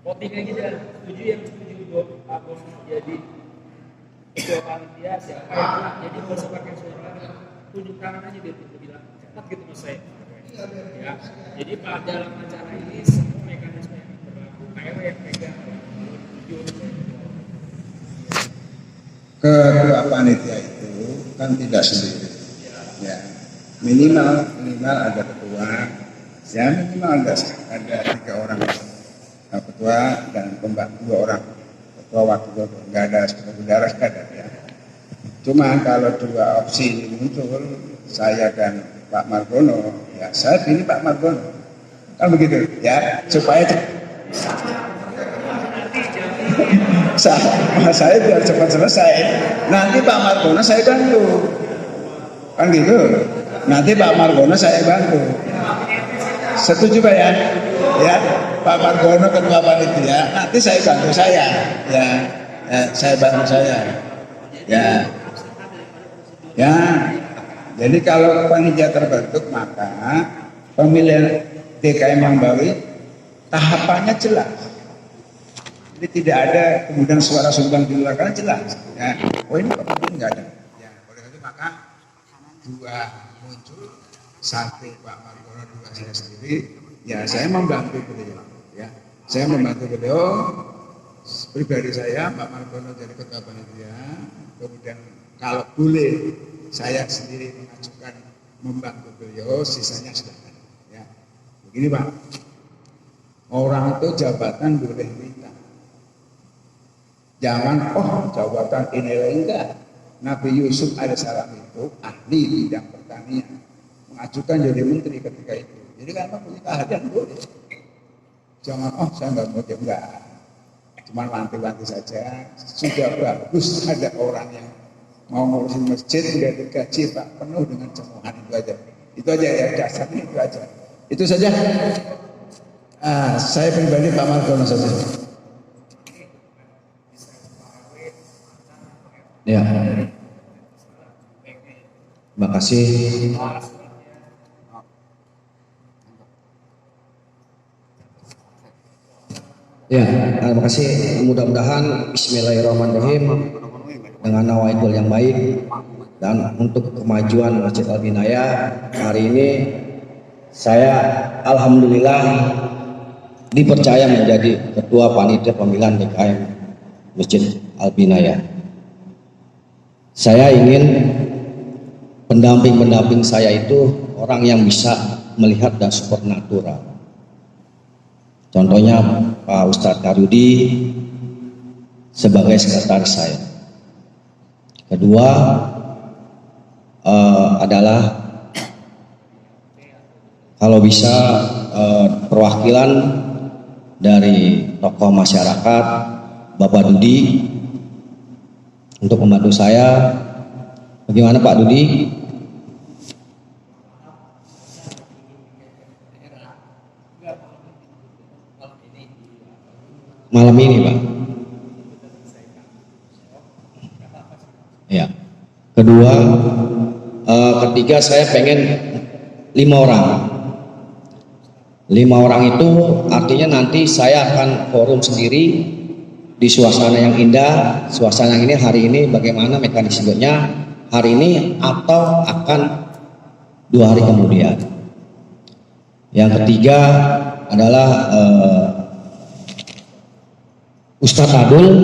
Votingnya gitu kan, setuju yang setuju Bos jadi ketua panitia, siapa yang jadi nggak usah pakai suara, tunjuk tangan aja dia tuh bilang cepat gitu mas saya. Ya, jadi pada dalam acara ini semua mekanisme yang berlaku, KRW yang pegang. Ketua panitia itu kan tidak sendiri, ya minimal ada ketua, ya minimal ada 3 orang. Ketua dan pembantu 2 orang, ketua wakil ketua, nggak ada saudara, nggak ada ya. Cuma kalau 2 opsi ini muncul, saya dan Pak Margono, ya saya pilih Pak Margono, kan begitu ya, supaya saya biar cepat selesai. Nanti Pak Margono saya bantu, kan gitu. Nanti Pak Margono saya bantu. Setuju Pak ya? Ya, Pak Margono ketua panitia, nanti saya bantu saya, ya, saya bantu saya, ya. Jadi kalau panitia terbentuk maka pemilihan DKM yang baru tahapannya jelas. Jadi tidak ada kemudian suara sumbang di luar, karena jelas. Ya, oh ini Pak nggak ada. Ya, oleh itu maka 2 muncul, 1 Pak Margono, 2 saya sendiri. Ya, saya membantu beliau. Ya, saya membantu beliau. Pribadi saya, Pak Margono jadi ketua panitia. Kemudian kalau boleh, saya sendiri mengajukan membantu beliau. Sisanya silakan. Ya, begini Pak. Orang itu jabatan boleh minta. Jangan, jabatan ini enggak. Nabi Yusuf alaihissalam itu ahli bidang pertanian, mengajukan jadi menteri ketika itu. Jadi kan punya keahlian boleh. Jangan, saya nggak mau enggak. Cuma wanti-wanti saja. Sudah bagus ada orang yang mau ngurusin masjid udah digaji Pak penuh dengan cemohan itu aja. Itu aja ya dasarnya itu aja. Itu saja. Saya pribadi Pak Margono saja. Ya. Terima kasih. Ya, terima kasih. Mudah-mudahan Bismillahirrahmanirrahim dengan nawaidul yang baik dan untuk kemajuan Masjid Al-Binaya hari ini saya alhamdulillah dipercaya menjadi ketua panitia pemilihan DKM Masjid Al-Binaya. Saya ingin pendamping-pendamping saya itu orang yang bisa melihat dan supernatural. Contohnya Pak Ustadz Karudi sebagai sekretaris saya. Kedua adalah kalau bisa perwakilan dari tokoh masyarakat Bapak Dudi untuk membantu saya. Bagaimana Pak Dudi? Malam ini Pak. Ya. Kedua, ketiga saya pengen 5 orang. 5 orang itu artinya nanti saya akan forum sendiri di suasana yang indah. Suasana yang ini hari ini bagaimana mekanismenya hari ini atau akan 2 hari kemudian. Yang ketiga adalah Ustadz Adul,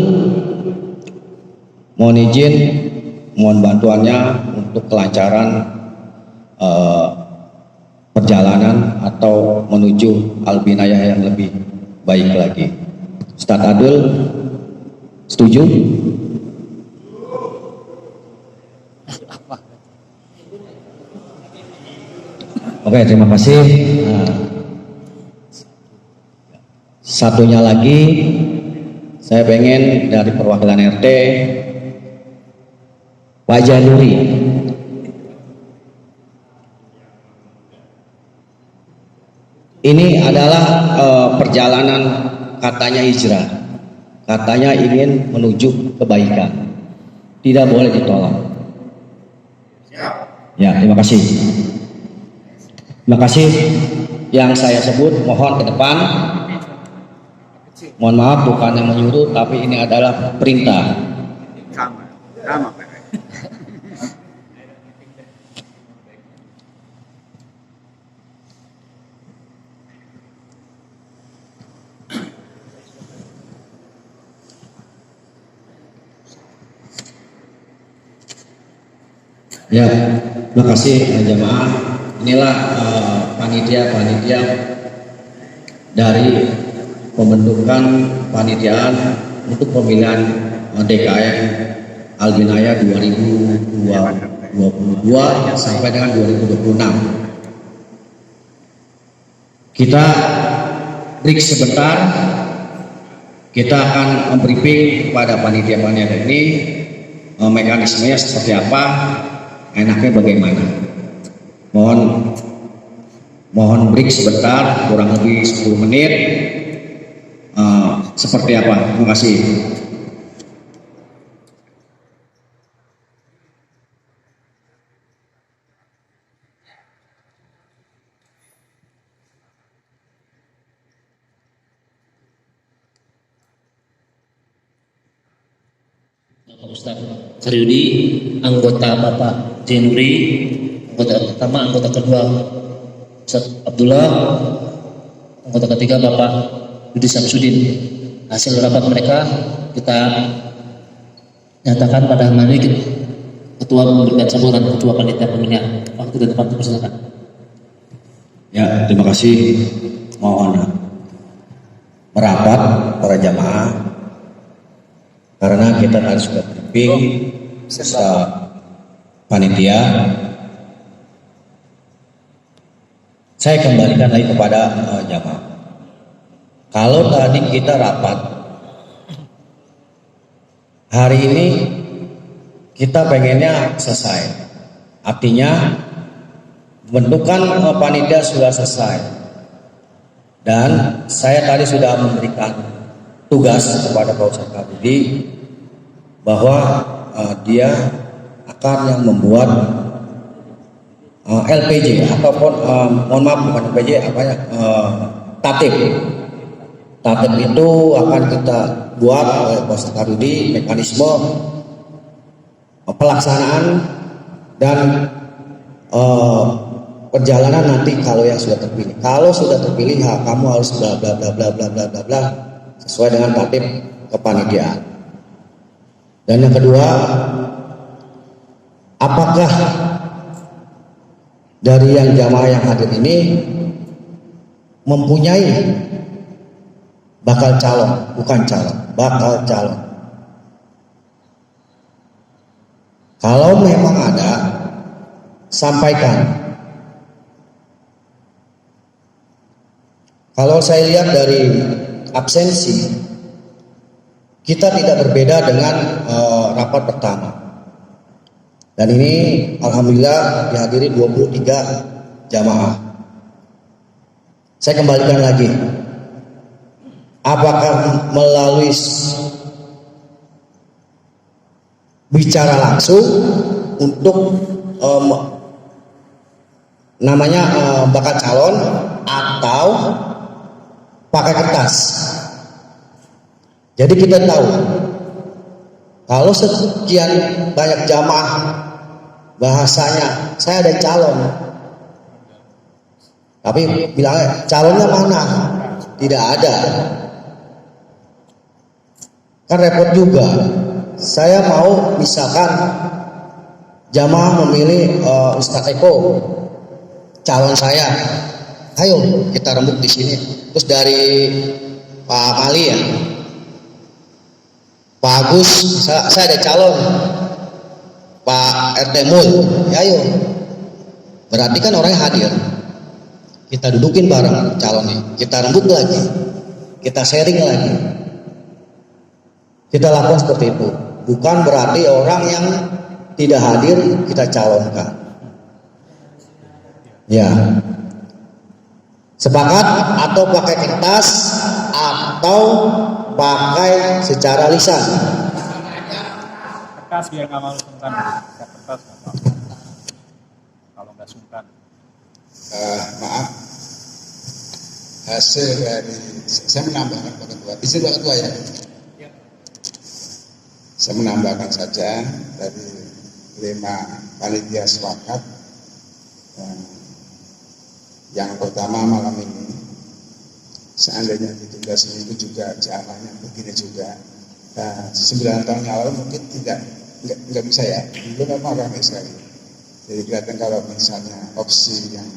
mohon izin, mohon bantuannya untuk kelancaran perjalanan atau menuju Al-Binaya yang lebih baik lagi. Ustadz Adul, setuju? Oke, terima kasih. Satunya lagi, saya pengen dari perwakilan RT Pak Januri. Ini adalah perjalanan katanya hijrah, katanya ingin menuju kebaikan, tidak boleh ditolak. Ya, terima kasih. Terima kasih. Yang saya sebut mohon ke depan. Mohon maaf bukan yang menyuruh, tapi ini adalah perintah. Sama Pak. Ya, terima kasih jemaah. Inilah panitia-panitia dari pembentukan panitiaan untuk pemilihan DKM Al-Binaya 2022 sampai dengan 2026. Kita break sebentar. Kita akan membriefing kepada panitia-panitia ini mekanismenya seperti apa, enaknya bagaimana. Mohon break sebentar, kurang lebih 10 menit. Seperti apa? Terima kasih. Bapak Ustadz Karyudi, anggota Bapak Jenuri, anggota pertama, anggota kedua Ustadz Abdullah, anggota ketiga Bapak Yudi Samsudin. Hasil rapat mereka kita nyatakan pada hari ini. Ketua memberikan sambutan, Ketua Panitia Pemilihan. Waktu ke depan, silakan. Ya, terima kasih. Mohon merapat para jamaah karena kita harus sudah briefing serta panitia. Saya kembalikan lagi kepada jamaah. Kalau tadi kita rapat, hari ini kita pengennya selesai. Artinya bentukan panitia sudah selesai. Dan saya tadi sudah memberikan tugas kepada Pak Ustadz Kabudi bahwa dia akan yang membuat LPJ ataupun mohon maaf bukan LPJ tatib. Tatib itu akan kita buat oleh Pak Ustadz Kabudi mekanisme pelaksanaan dan perjalanan nanti kalau yang sudah terpilih. Kalau sudah terpilih, kamu harus bla bla bla bla bla bla bla bla sesuai dengan tatib kepanitiaan. Dan yang kedua, apakah dari yang jamaah yang hadir ini mempunyai bakal calon, bukan calon, bakal calon. Kalau memang ada, sampaikan. Kalau saya lihat dari absensi, kita tidak berbeda dengan rapat pertama. Dan ini alhamdulillah dihadiri 23 jamaah. Saya kembalikan lagi. Apakah melalui bicara langsung untuk namanya bakal calon atau pakai kertas? Jadi kita tahu kalau sekian banyak jamaah bahasanya saya ada calon, tapi bilangnya calonnya mana? Tidak ada. Kan repot juga. Saya mau misalkan jamaah memilih Ustadz Eko calon saya, ayo kita rembuk di sini. Terus dari Pak Mali ya, Pak Agus, saya ada calon Pak RT Mul, ya ayo. Berarti kan orangnya hadir. Kita dudukin bareng calonnya, kita rembuk lagi, kita sharing lagi. Kita lakukan seperti itu. Bukan berarti orang yang tidak hadir kita calonkan. Ya. Sepakat atau pakai kertas atau pakai secara lisan. Kertas biar nggak malu sungkan. Kertas nggak apa-apa. Kalau nggak sungkan. Maaf. Hasil dari saya menambahkan Pak Ketua. Izin Pak Ketua ya. Saya menambahkan saja dari 5 panitia sepakat. Yang pertama malam ini, seandainya ditunda seminggu juga jalannya begini juga. 9 tahun yang lalu mungkin nggak bisa ya. Itu memang ramai sekali. Jadi kelihatan kalau misalnya opsi yang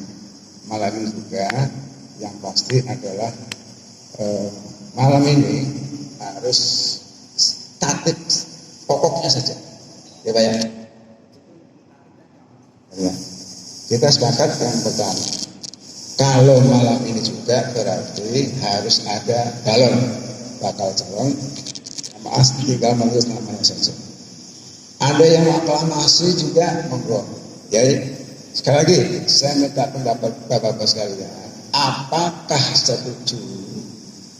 malam ini juga, yang pasti adalah malam ini harus tatib pokoknya saja, ya Pak ya. Kita sepakat yang pertama. Kalau malam ini juga berarti harus ada calon, bakal calon, maaf tinggal menulis namanya saja. Ada yang aklamasi juga monggo. Jadi sekali lagi saya minta pendapat Bapak-Bapak sekalian. Apakah setuju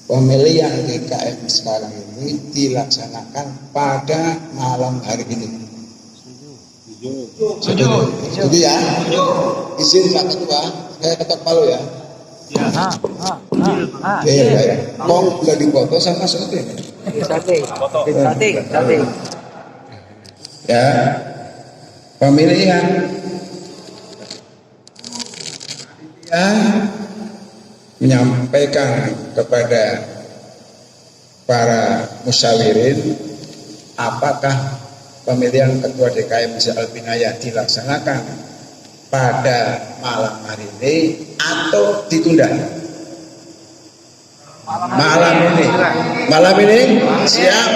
pemilihan DKM sekarang ini dilaksanakan pada malam hari ini? Setuju ya? Izin Pak Ketua, saya ketok palu ya. Iya. Kong udah dipoto sama sate. Sate. Ya, pemilihan menyampaikan kepada para musyawirin apakah pemilihan ketua DKM Masjid Al-Binayah dilaksanakan pada malam hari ini atau ditunda. Malam ini siap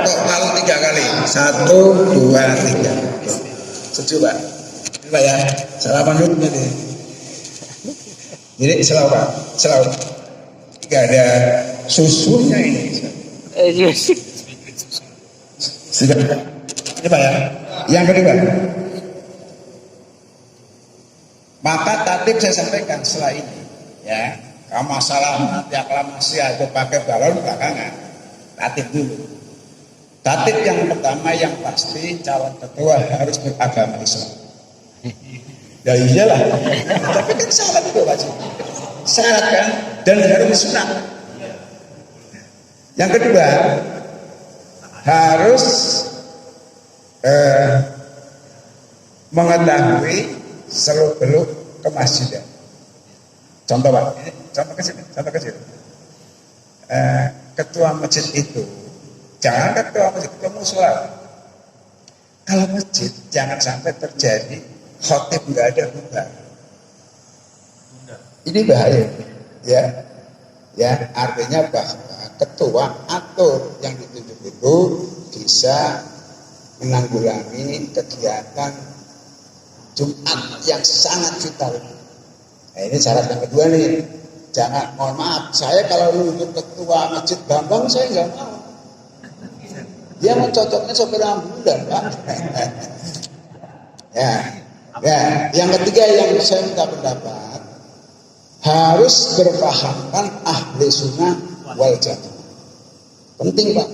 untuk malu 3 kali. 1, 2, 3. Setuju Pak? Ini Pak ya. Salaman dulu jadi. Jadi selalu Pak, selalu. Gak ada susunya ini. Sudah. Ini Pak ya. Yang kedua. Maka tatib saya sampaikan setelah ini ya. Kalau masalah nanti aklamasi atau pakai balon belakangan, tatib dulu. Tatib yang pertama yang pasti calon ketua harus beragama Islam. Ya iyalah. Tapi kan syarat itu wajib. Syarat kan dan harus sunat. Yang kedua harus mengetahui seluk-beluk kemasjidan. Contoh Pak, contoh kecil. Ketua masjid itu, jangan ketua masjid, ketua mushola. Kalau masjid jangan sampai terjadi khotib nggak ada bubar. Ini bahaya, ya artinya bahwa ketua atau yang ditunjuk itu bisa menanggulangi kegiatan Jumat yang sangat vital. Nah, ini syarat yang kedua nih. Jangan, mohon maaf, saya kalau nunjuk ketua masjid Bambang saya nggak mau. Dia mau cocoknya sopir ambulan, Pak. Ya, yang ketiga yang saya minta pendapat harus berpahamkan ahli sunnah wal jamaah. Penting Pak.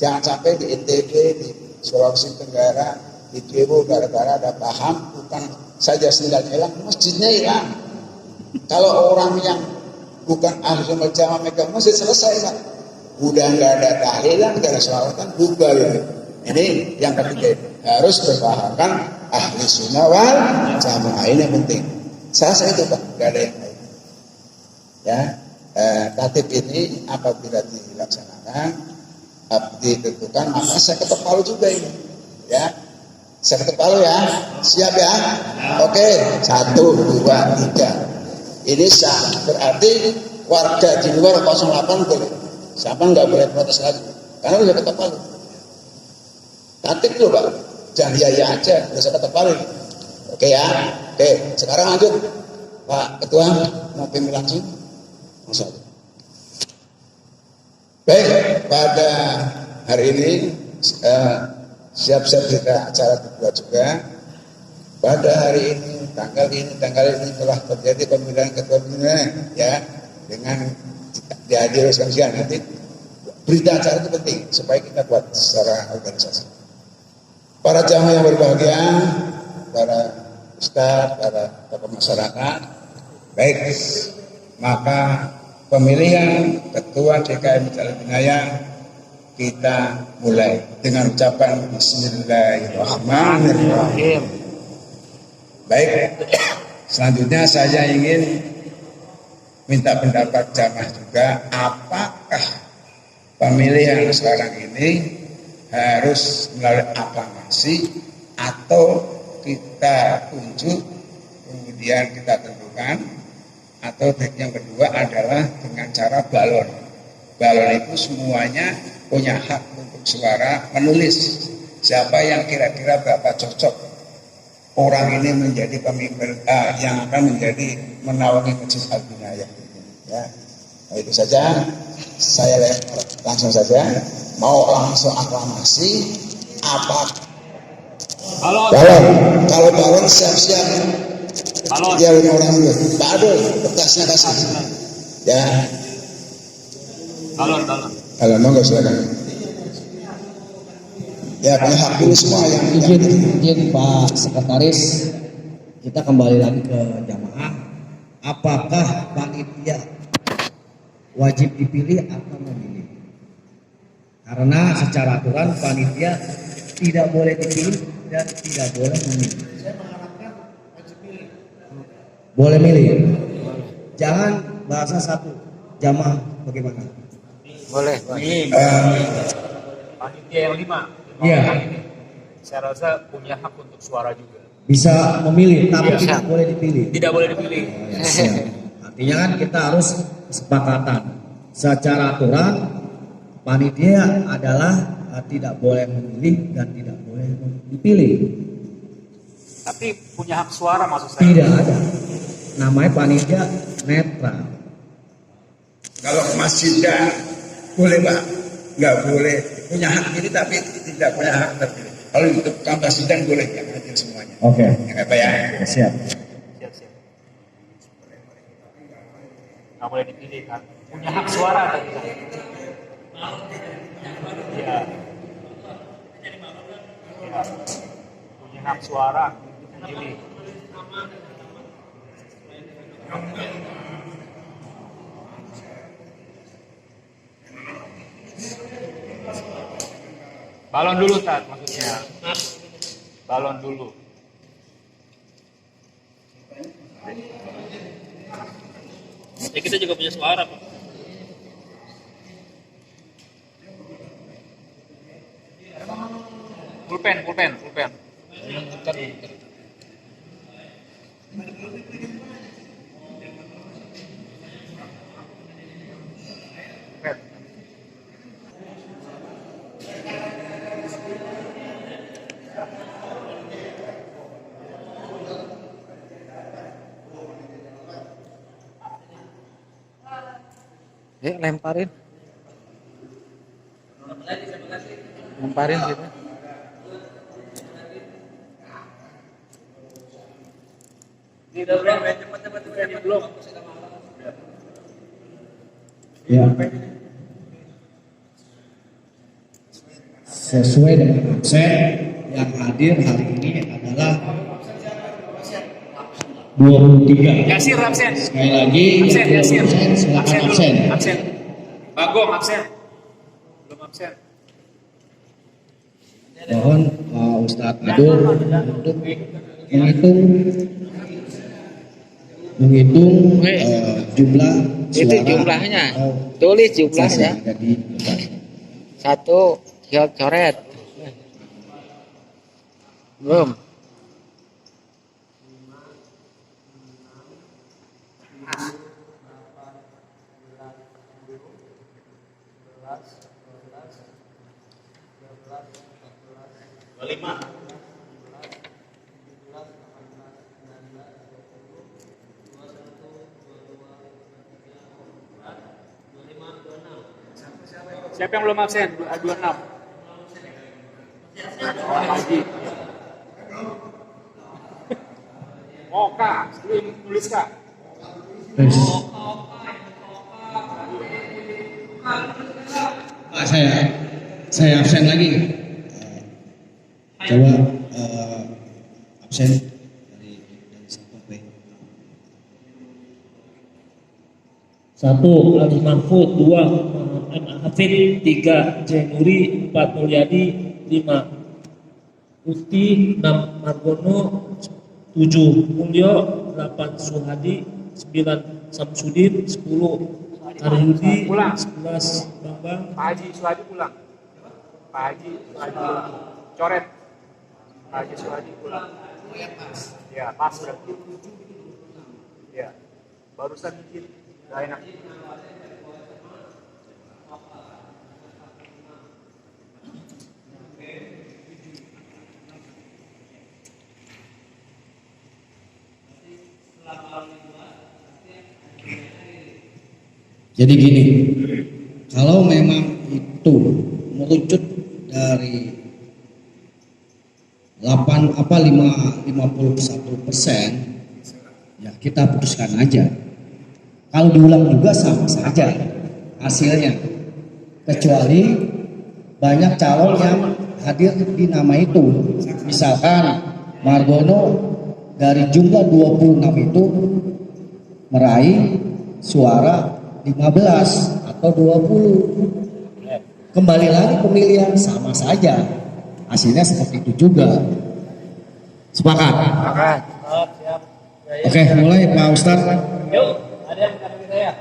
Jangan sampai di NTB, di Sulawesi Tenggara, di Dewo gara-gara ada paham bukan saja sendal hilang, masjidnya hilang. Kalau orang yang bukan ahli sunnah wal jamaah megang masjid selesai Pak. Udah nggak ada tahlilan, nggak ada sholawatan, bubar ini. Ini yang ketiga harus berpahamkan ahli sunnah wal jamaah, ini yang penting. Saya itu Pak, nggak ada yang lain. Ya, tatib ini apabila dilaksanakan, ditentukan, maka saya ketok palu juga ini. Ya, saya ketok palu ya, siap ya? Oke, 1, 2, 3. Ini sah, berarti warga di luar 08 boleh. Siapa nggak boleh protes lagi, karena udah ketok palu. Tatib dulu Pak, jangan ya aja, udah saya ketok palu. Oke ya, oke. Sekarang lanjut, Pak Ketua mau pimpin langsung. Baik, pada hari ini siap-siap kita acara kedua juga. Pada hari ini, tanggal ini telah terjadi pemilihan ketua pimpinan ya, dengan dihadiri sekalian. Nanti berita acara itu penting supaya kita buat secara organisasi. Para jamaah yang berbahagia, para ustadz, para tokoh masyarakat, baik, maka pemilihan ketua DKM Jalalabinaya kita mulai dengan ucapan Bismillahirrahmanirrahim. Baik, selanjutnya saya ingin minta pendapat jamaah juga, apakah pemilihan sekarang ini harus melalui aklamasi atau kita tunjuk kemudian kita tentukan, atau yang kedua adalah dengan cara balon. Balon itu semuanya punya hak untuk suara, menulis siapa yang kira-kira berapa cocok orang ini menjadi pemimpin yang akan menjadi menaungi Masjid Al-Binayah. Ya, nah, itu saja. Saya langsung saja mau langsung aklamasi apa? Balon. Kalau balon siap-siap. Ya orang dulu. Pak Adul, kertasnya kasih. Ya. Balon. Kalau monggo silakan. Ya, punya hak dulu semua yang izin Pak Sekretaris, kita kembali lagi ke jamaah. Apakah panitia wajib dipilih atau memilih? Karena secara aturan panitia tidak boleh dipilih dan tidak boleh memilih. Saya mengharapkan wajib pilih. Boleh milih. Jangan bahasa satu. Jamaah bagaimana? Boleh. Panitia yang 5. Iya. Saya rasa punya hak untuk suara juga. Bisa memilih, tapi tidak boleh dipilih. Tidak boleh dipilih. Artinya kan kita harus kesepakatan. secara aturan panitia adalah tidak boleh memilih dan tidak boleh dipilih. Tapi punya hak suara maksud saya. Tidak ada. Namanya panitia netral. Kalau masjidnya boleh Pak, nggak boleh punya hak ini tapi tidak punya hak terpilih. Kalau untuk tambah sidang boleh yang hadir semuanya. Oke. Ya, Pak ya. Siap. Siap. Nggak boleh dipilih kan. Punya hak suara kan kita. Iya. Ya. Punya hak suara dipilih. Balon dulu Tat maksudnya. Balon dulu. Ya kita juga punya suara Pak. Pulpen. Lemparin gitu. Belum. Ya. Sesuai dengan absen yang hadir hari ini adalah 23. Yasir absen. Sekali lagi, Yasir. silakan absen. Absen. Bagong absen. Belum absen. Mohon Ustadz Adul untuk menghitung jumlah suara. Itu jumlahnya. Tulis jumlahnya. Satu, coret. Belum. Siapa yang belum absen? 26. Haji. Oka, sebelum nulis Kak. Saya absen lagi. Coba absen dari Satpol P. 1. Ali Mahfud, 2. M. Hafid, 3. Jainuri, 4. Mulyadi, 5. Mufti, 6. Margono, 7. Mulyo, 8. Suhadi, 9. Samsudin, 10. Aryudi, 11. Bambang, Pak Haji Suhadi pulang. Pak Haji coret. Pak Haji Suhadi pulang. Ya, pas berarti. Ya. Barusan dikit. Gak enak. Jadi gini, kalau memang itu merucut dari 51%, ya kita putuskan aja. Kalau diulang juga sama saja hasilnya, kecuali banyak calon yang hadir di nama itu. Misalkan Margono dari jumlah 26 itu meraih suara 15 atau 20. Kembali lagi pemilihan sama saja. Hasilnya seperti itu juga. Sepakat? Siap. Oke, mulai Pak Ustadz. Yuk, ada yang kata saya.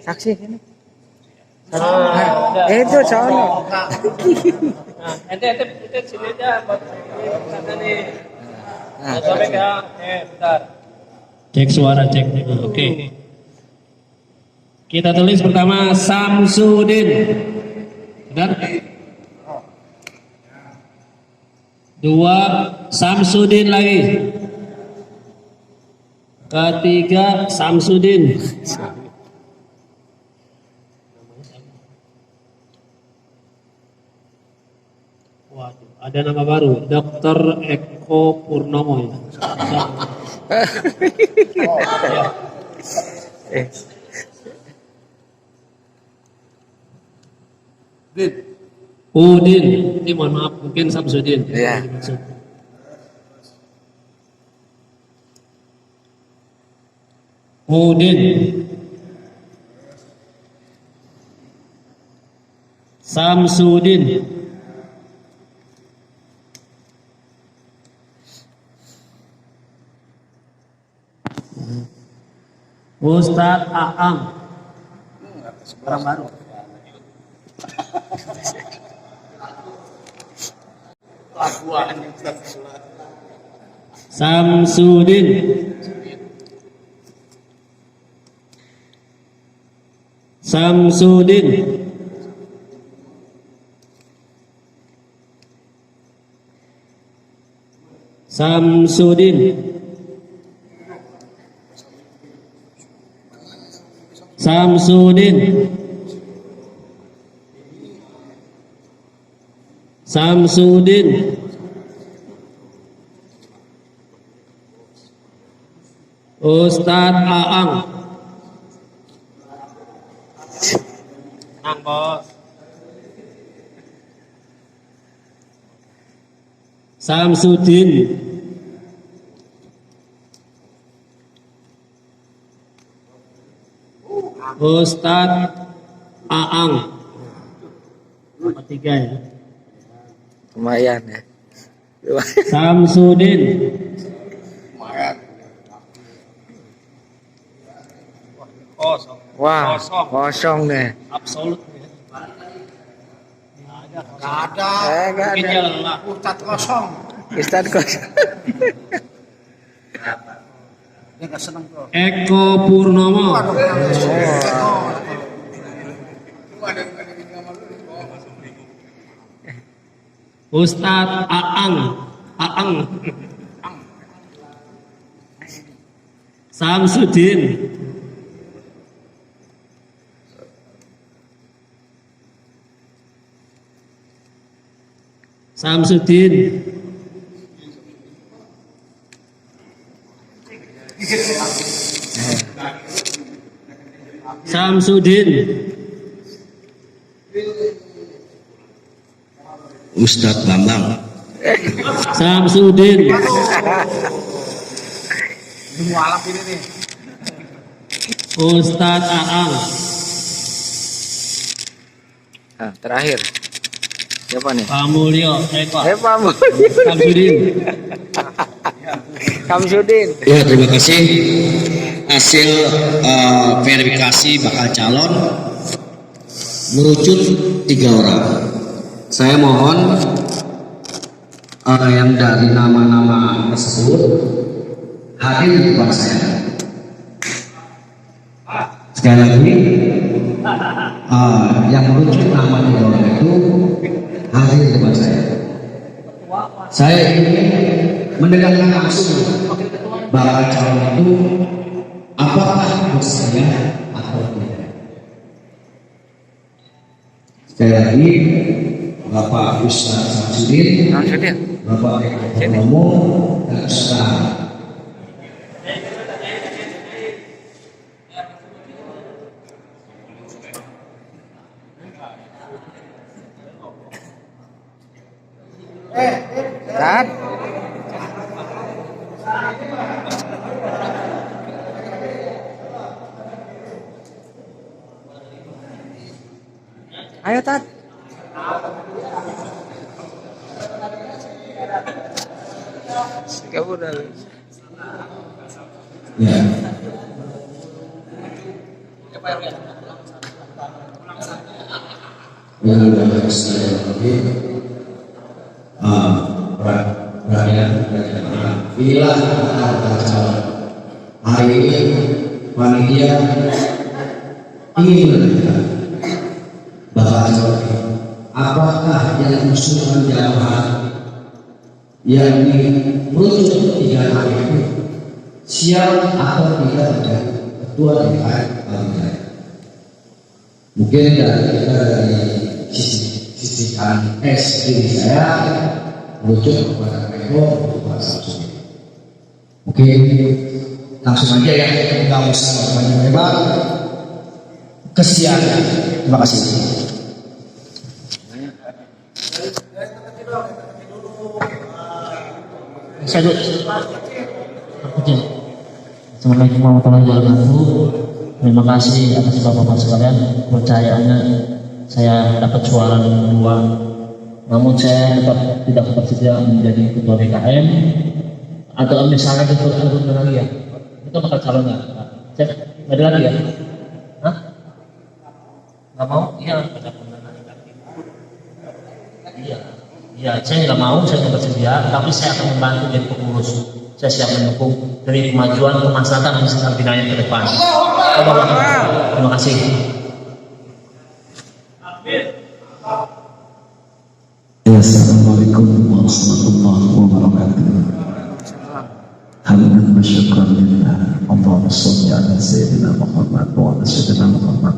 Saksi ini. Itu sono. Nah, ente sini aja buat kata nih. Nah, sampai ke bentar. Cek suara, cek. Oke. Kita tulis pertama Samsudin. Benar? 2 Samsudin lagi. Ketiga Samsudin. Waduh, ada nama baru, Dr. Eko Purnomo ya. Udin, ini mohon maaf, mungkin Samsudin. Iya. Udin, Samsudin, Ustadz Aam, orang baru. Samsudin, Samsudin, Samsudin, Samsudin, Samsudin, Ustadz Aang. Tenang, Bos. Samsudin, Ustadz Aang. Nomor 3 ya. Lumayan ya. Samsudin, Wah, kosong nih. absolut. Nggak ada. Nggak Mungkin ada. dia lelah. Ustadz kosong. Ustadz kosong. Dia nggak seneng tuh. Eko Purnomo, Ustadz Aang, Aang, Samsudin, Samsudin, Samsudin, Ustadz Bambang, Samsudin, Mualaf ini nih. Ustadz Aang, Nah, terakhir. Siapa nih? Pak Mulyo, Pak Samsudin. Samsudin. Ya, terima kasih. Hasil verifikasi bakal calon merucut 3 orang. Saya mohon yang dari nama-nama tersebut hadir di depan saya. Sekali lagi, yang merucut nama 3 orang itu hadir di depan saya. Saya ingin mendengarkan langsung bakal calon itu apakah bersedia atau tidak. Sekali lagi, Bapak Ustadz Samsudin, Bapak Eko Purnomo, dan Ustadz Tat. Ayo Tat. Kamu udah. ya. Yang saya hormati, rakyat bila ada calon Hari ini panitia ingin menanyakan bahwa apakah yang usulan jamaah yang dirujuk 3 hari itu siap atau tidak menjadi ketua DPR Panitia. Mungkin dari sisi diri saya merujuk kepada Eko Pak Samsung. Mungkin langsung aja ya, nggak usah banyak-banyak. Kesian. Terima kasih. Saya dulu. Assalamualaikum warahmatullahi wabarakatuh. Terima kasih atas bapak-bapak sekalian percayaannya saya dapat suara nomor 2. Namun saya tetap tidak bersedia menjadi ketua DKM atau misalnya ketua lagi ya. Itu bakal calon nggak? Cek, ada lagi ya? Hah? Nggak mau? Iya. Iya, saya nggak mau, saya nggak bersedia, tapi saya akan membantu jadi pengurus. Saya siap mendukung dari kemajuan kemaslahatan Masjid Al-Binaya ke depan. Terima kasih. Assalamualaikum warahmatullahi wabarakatuh. Hamdan wa syukran lillah. Allahumma shalli ala sayyidina Muhammad wa ala sayyidina Muhammad.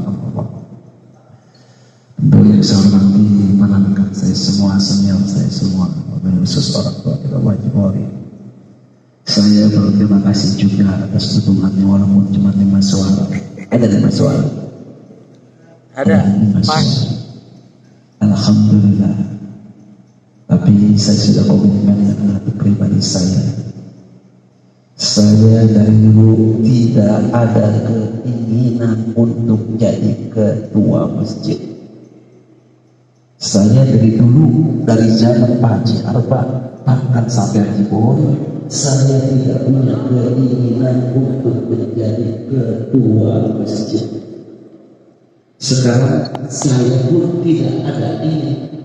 Beliau hormati menangkan saya semua, senior saya semua, khusus orang tua kita wajib wali. Saya berterima kasih juga atas dukungannya walaupun cuma 5 suara. Ada 5 suara. Ada. Alhamdulillah. Tapi saya sudah komitmen dengan hati pribadi saya. Saya dari dulu tidak ada keinginan untuk jadi ketua masjid. Saya dari dulu, dari zaman Pak Haji Arba bahkan sampai Haji Bohong, saya tidak punya keinginan untuk menjadi ketua masjid. Sekarang saya pun tidak ada ingin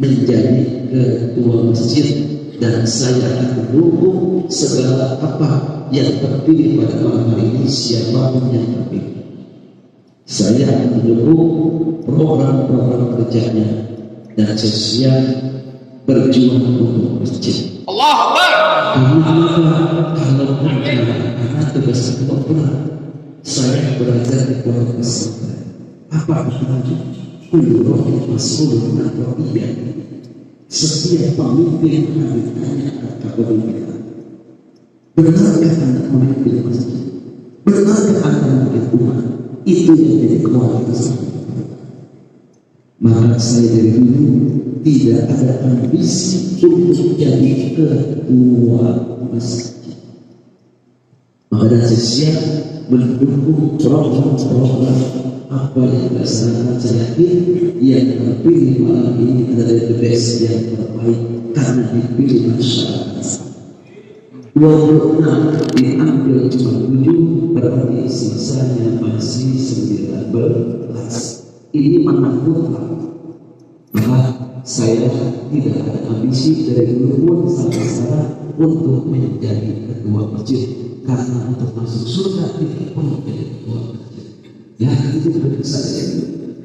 menjadi ketua masjid, dan saya akan mendukung segala apa yang terpilih pada malam hari ini, siapapun yang terpilih. Saya akan mendukung program-program kerjanya dan saya siap berjuang untuk masjid. Allah Akbar. Kalau karena tugas berat, saya belajar di pondok pesantren. Apa itu? Kulluroh mas'ulun an ra'iyah. Setiap pemimpin harus ditanya akan kepemimpinan. Benarkah Anda memimpin masjid? Benarkah Anda memimpin umat? Itu yang jadi kualitas. Maka saya dari dulu tidak ada ambisi untuk jadi ketua masjid. Maka saya siap mendukung program-program apa yang dilaksanakan. Saya yakin yang terpilih malam ini adalah the best, yang terbaik karena dipilih masyarakat. 26 diambil cuma 7, berarti sisanya masih 19. Ini menakutkan. Maka saya tidak ada ambisi dari dulu pun sampai sekarang untuk menjadi ketua masjid, karena untuk masuk surga tidak perlu menjadi ketua masjid. Ya, itu dari saya.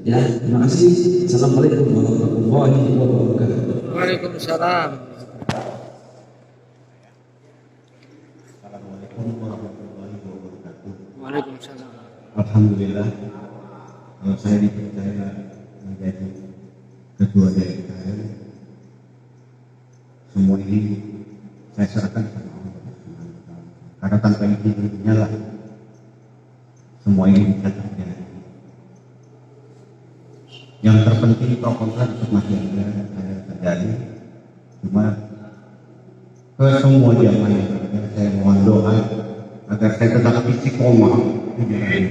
Ya, terima kasih. Assalamualaikum warahmatullahi wabarakatuh. Waalaikumsalam. Assalamualaikum warahmatullahi wabarakatuh. Waalaikumsalam. Alhamdulillah, kalau saya dipercaya menjadi ketua DPR, semua ini saya serahkan kepada Allah. Karena tanpa izinnya lah semua ini bisa terjadi. Yang terpenting pro kontra tetap masih ada terjadi. Cuma ke semua jamaah yang ada, saya mohon doa agar saya tetap istiqomah. Amin.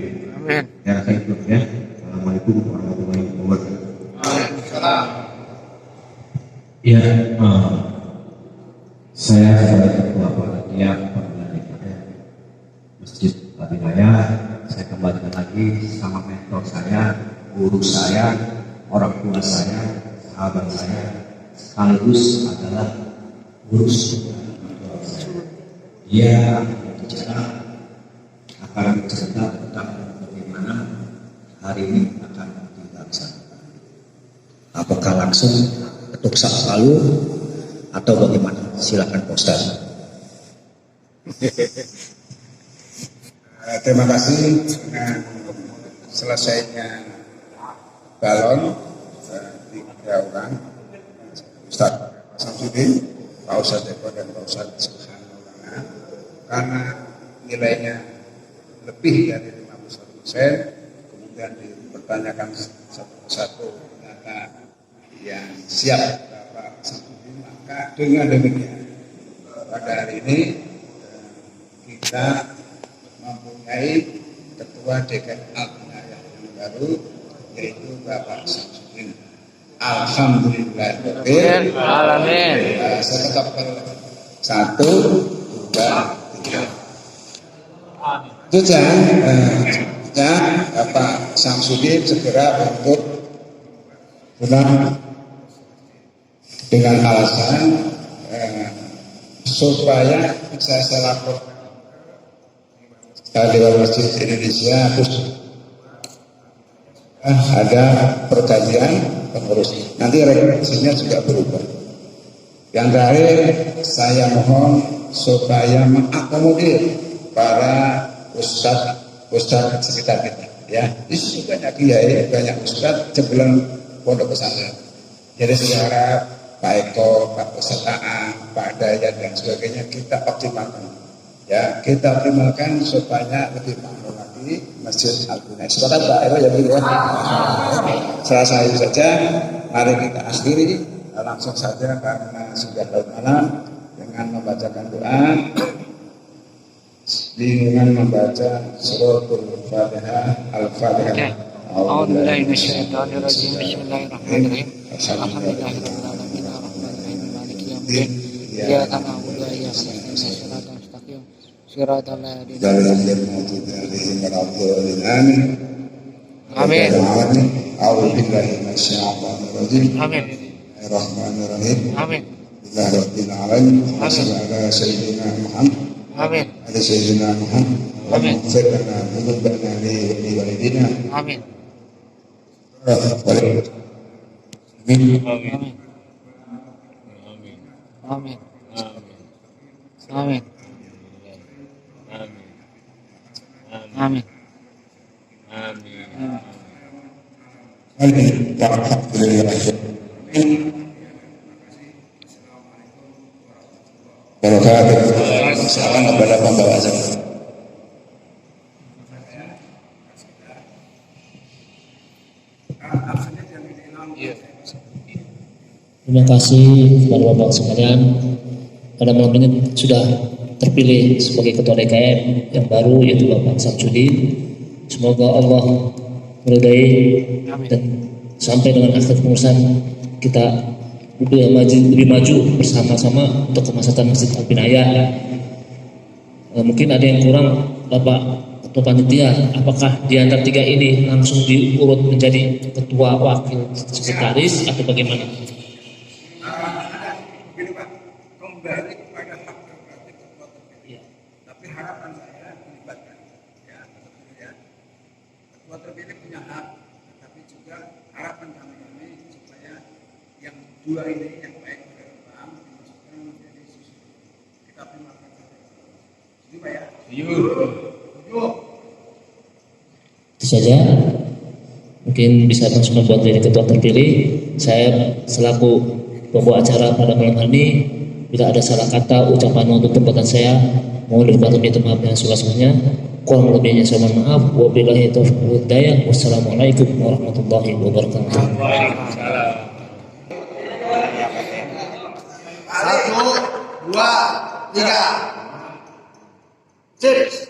Ya, saya itu ya. Assalamualaikum warahmatullahi wabarakatuh. Ya, saya sebagai ketua panitia Masjid Al-Binaya, saya kembalikan lagi sama mentor saya, guru saya, orang tua saya, sahabat saya, sekaligus adalah guru. Dia bicara hari ini akan dilaksanakan. Apakah langsung ketuk selalu atau bagaimana? Silakan Pak Ustaz. Terima kasih. Dengan selesainya balon 3 orang, Ustaz Samsudin, Pak Ustaz Eko dan Pak Ustaz Subhanallah, karena nilainya lebih dari 51%, kemudian dipertanyakan satu persatu data yang siap Bapak Samsudin, maka dengan demikian pada hari ini kita mempunyai Ketua DKM Al-Wilayah yang baru, yaitu Bapak Samsudin. Alhamdulillah. Amin. Saya tetapkan 1, 2, 3. Itu jangan Bapak Samsudin segera untuk pulang dengan alasan supaya bisa saya laporkan Dewan Masjid Indonesia, terus ada pergantian pengurus. Nanti regulasinya juga berubah. Yang terakhir, saya mohon supaya mengakomodir para ustadz sekitar kita. Ya, di sini banyak kiai, banyak ustadz sebelum pondok pesantren. Jadi secara Pak Eko, Pak Ustadz Aang, Pak Dayat dan sebagainya kita optimalkan. Ya, kita optimalkan supaya lebih makmur lagi Masjid Al-Bunai. Sepakat Pak Eko ya Bu ya. Selesai saja, mari kita akhiri langsung saja karena sudah larut malam dengan membacakan doa, dengan membaca suratul Fatihah, Al-Fatihah. A'udzubillahi minasyaitonirrajim. Bismillahirrahmanirrahim. Alhamdulillahirabbil alamin arrahmanirrahim maliki yaumiddin. Iyyaka na'budu wa iyyaka nasta'in. Shiratal mustaqim. Shiratal ladzina Amin. Amin. A'udzubillahi minasyaitonirrajim. Amin. Bismillahirrahmanirrahim. Amin. Rabbil alamin. Wassallallahu ala sayyidina Muhammad. Amin. Ala sayyidina Muhammad. Amin. Firna dzunubana li walidina. Amin. Amin. Amin. Amin. Amin. Amin. Salam kepada pembawa azan. Terima kasih kepada Bapak sekalian. Pada malam ini sudah terpilih sebagai Ketua DKM yang baru, yaitu Bapak Samsudin. Semoga Allah meridai dan sampai dengan akhir pengurusan kita lebih maju bersama-sama untuk kemaslahatan Masjid Al-Binayah. Mungkin ada yang kurang, Bapak Ketua Panitia, apakah di antara 3 ini langsung diurut menjadi Ketua Wakil Sekretaris atau bagaimana? Begini Pak, kembali kepada hak prerogatif ketua terpilih. Tapi harapan saya dilibatkan, ya, ketua terpilih punya hak, tapi juga harapan kami supaya yang 2 ini yang baik dan paham dimasukkan menjadi sisi. Kita optimalkan. Setuju Pak ya? Setuju. Itu saja. Mungkin bisa langsung membuat jadi ketua terpilih. Saya selaku pembawa acara pada malam hari ini, bila ada salah kata ucapan untuk perbuatan saya, mohon minta maaf yang sebesar-besarnya. Kurang lebihnya saya mohon maaf. Wabillahi taufiq wal hidayah. Wassalamualaikum warahmatullahi wabarakatuh. 1, 2, 3. Cheers.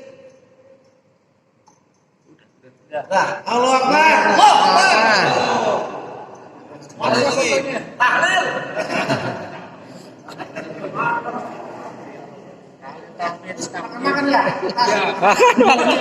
Nah, Allahu Akbar. Allahu Akbar. Mana lagi? Tahlil. Makan ya? Makan.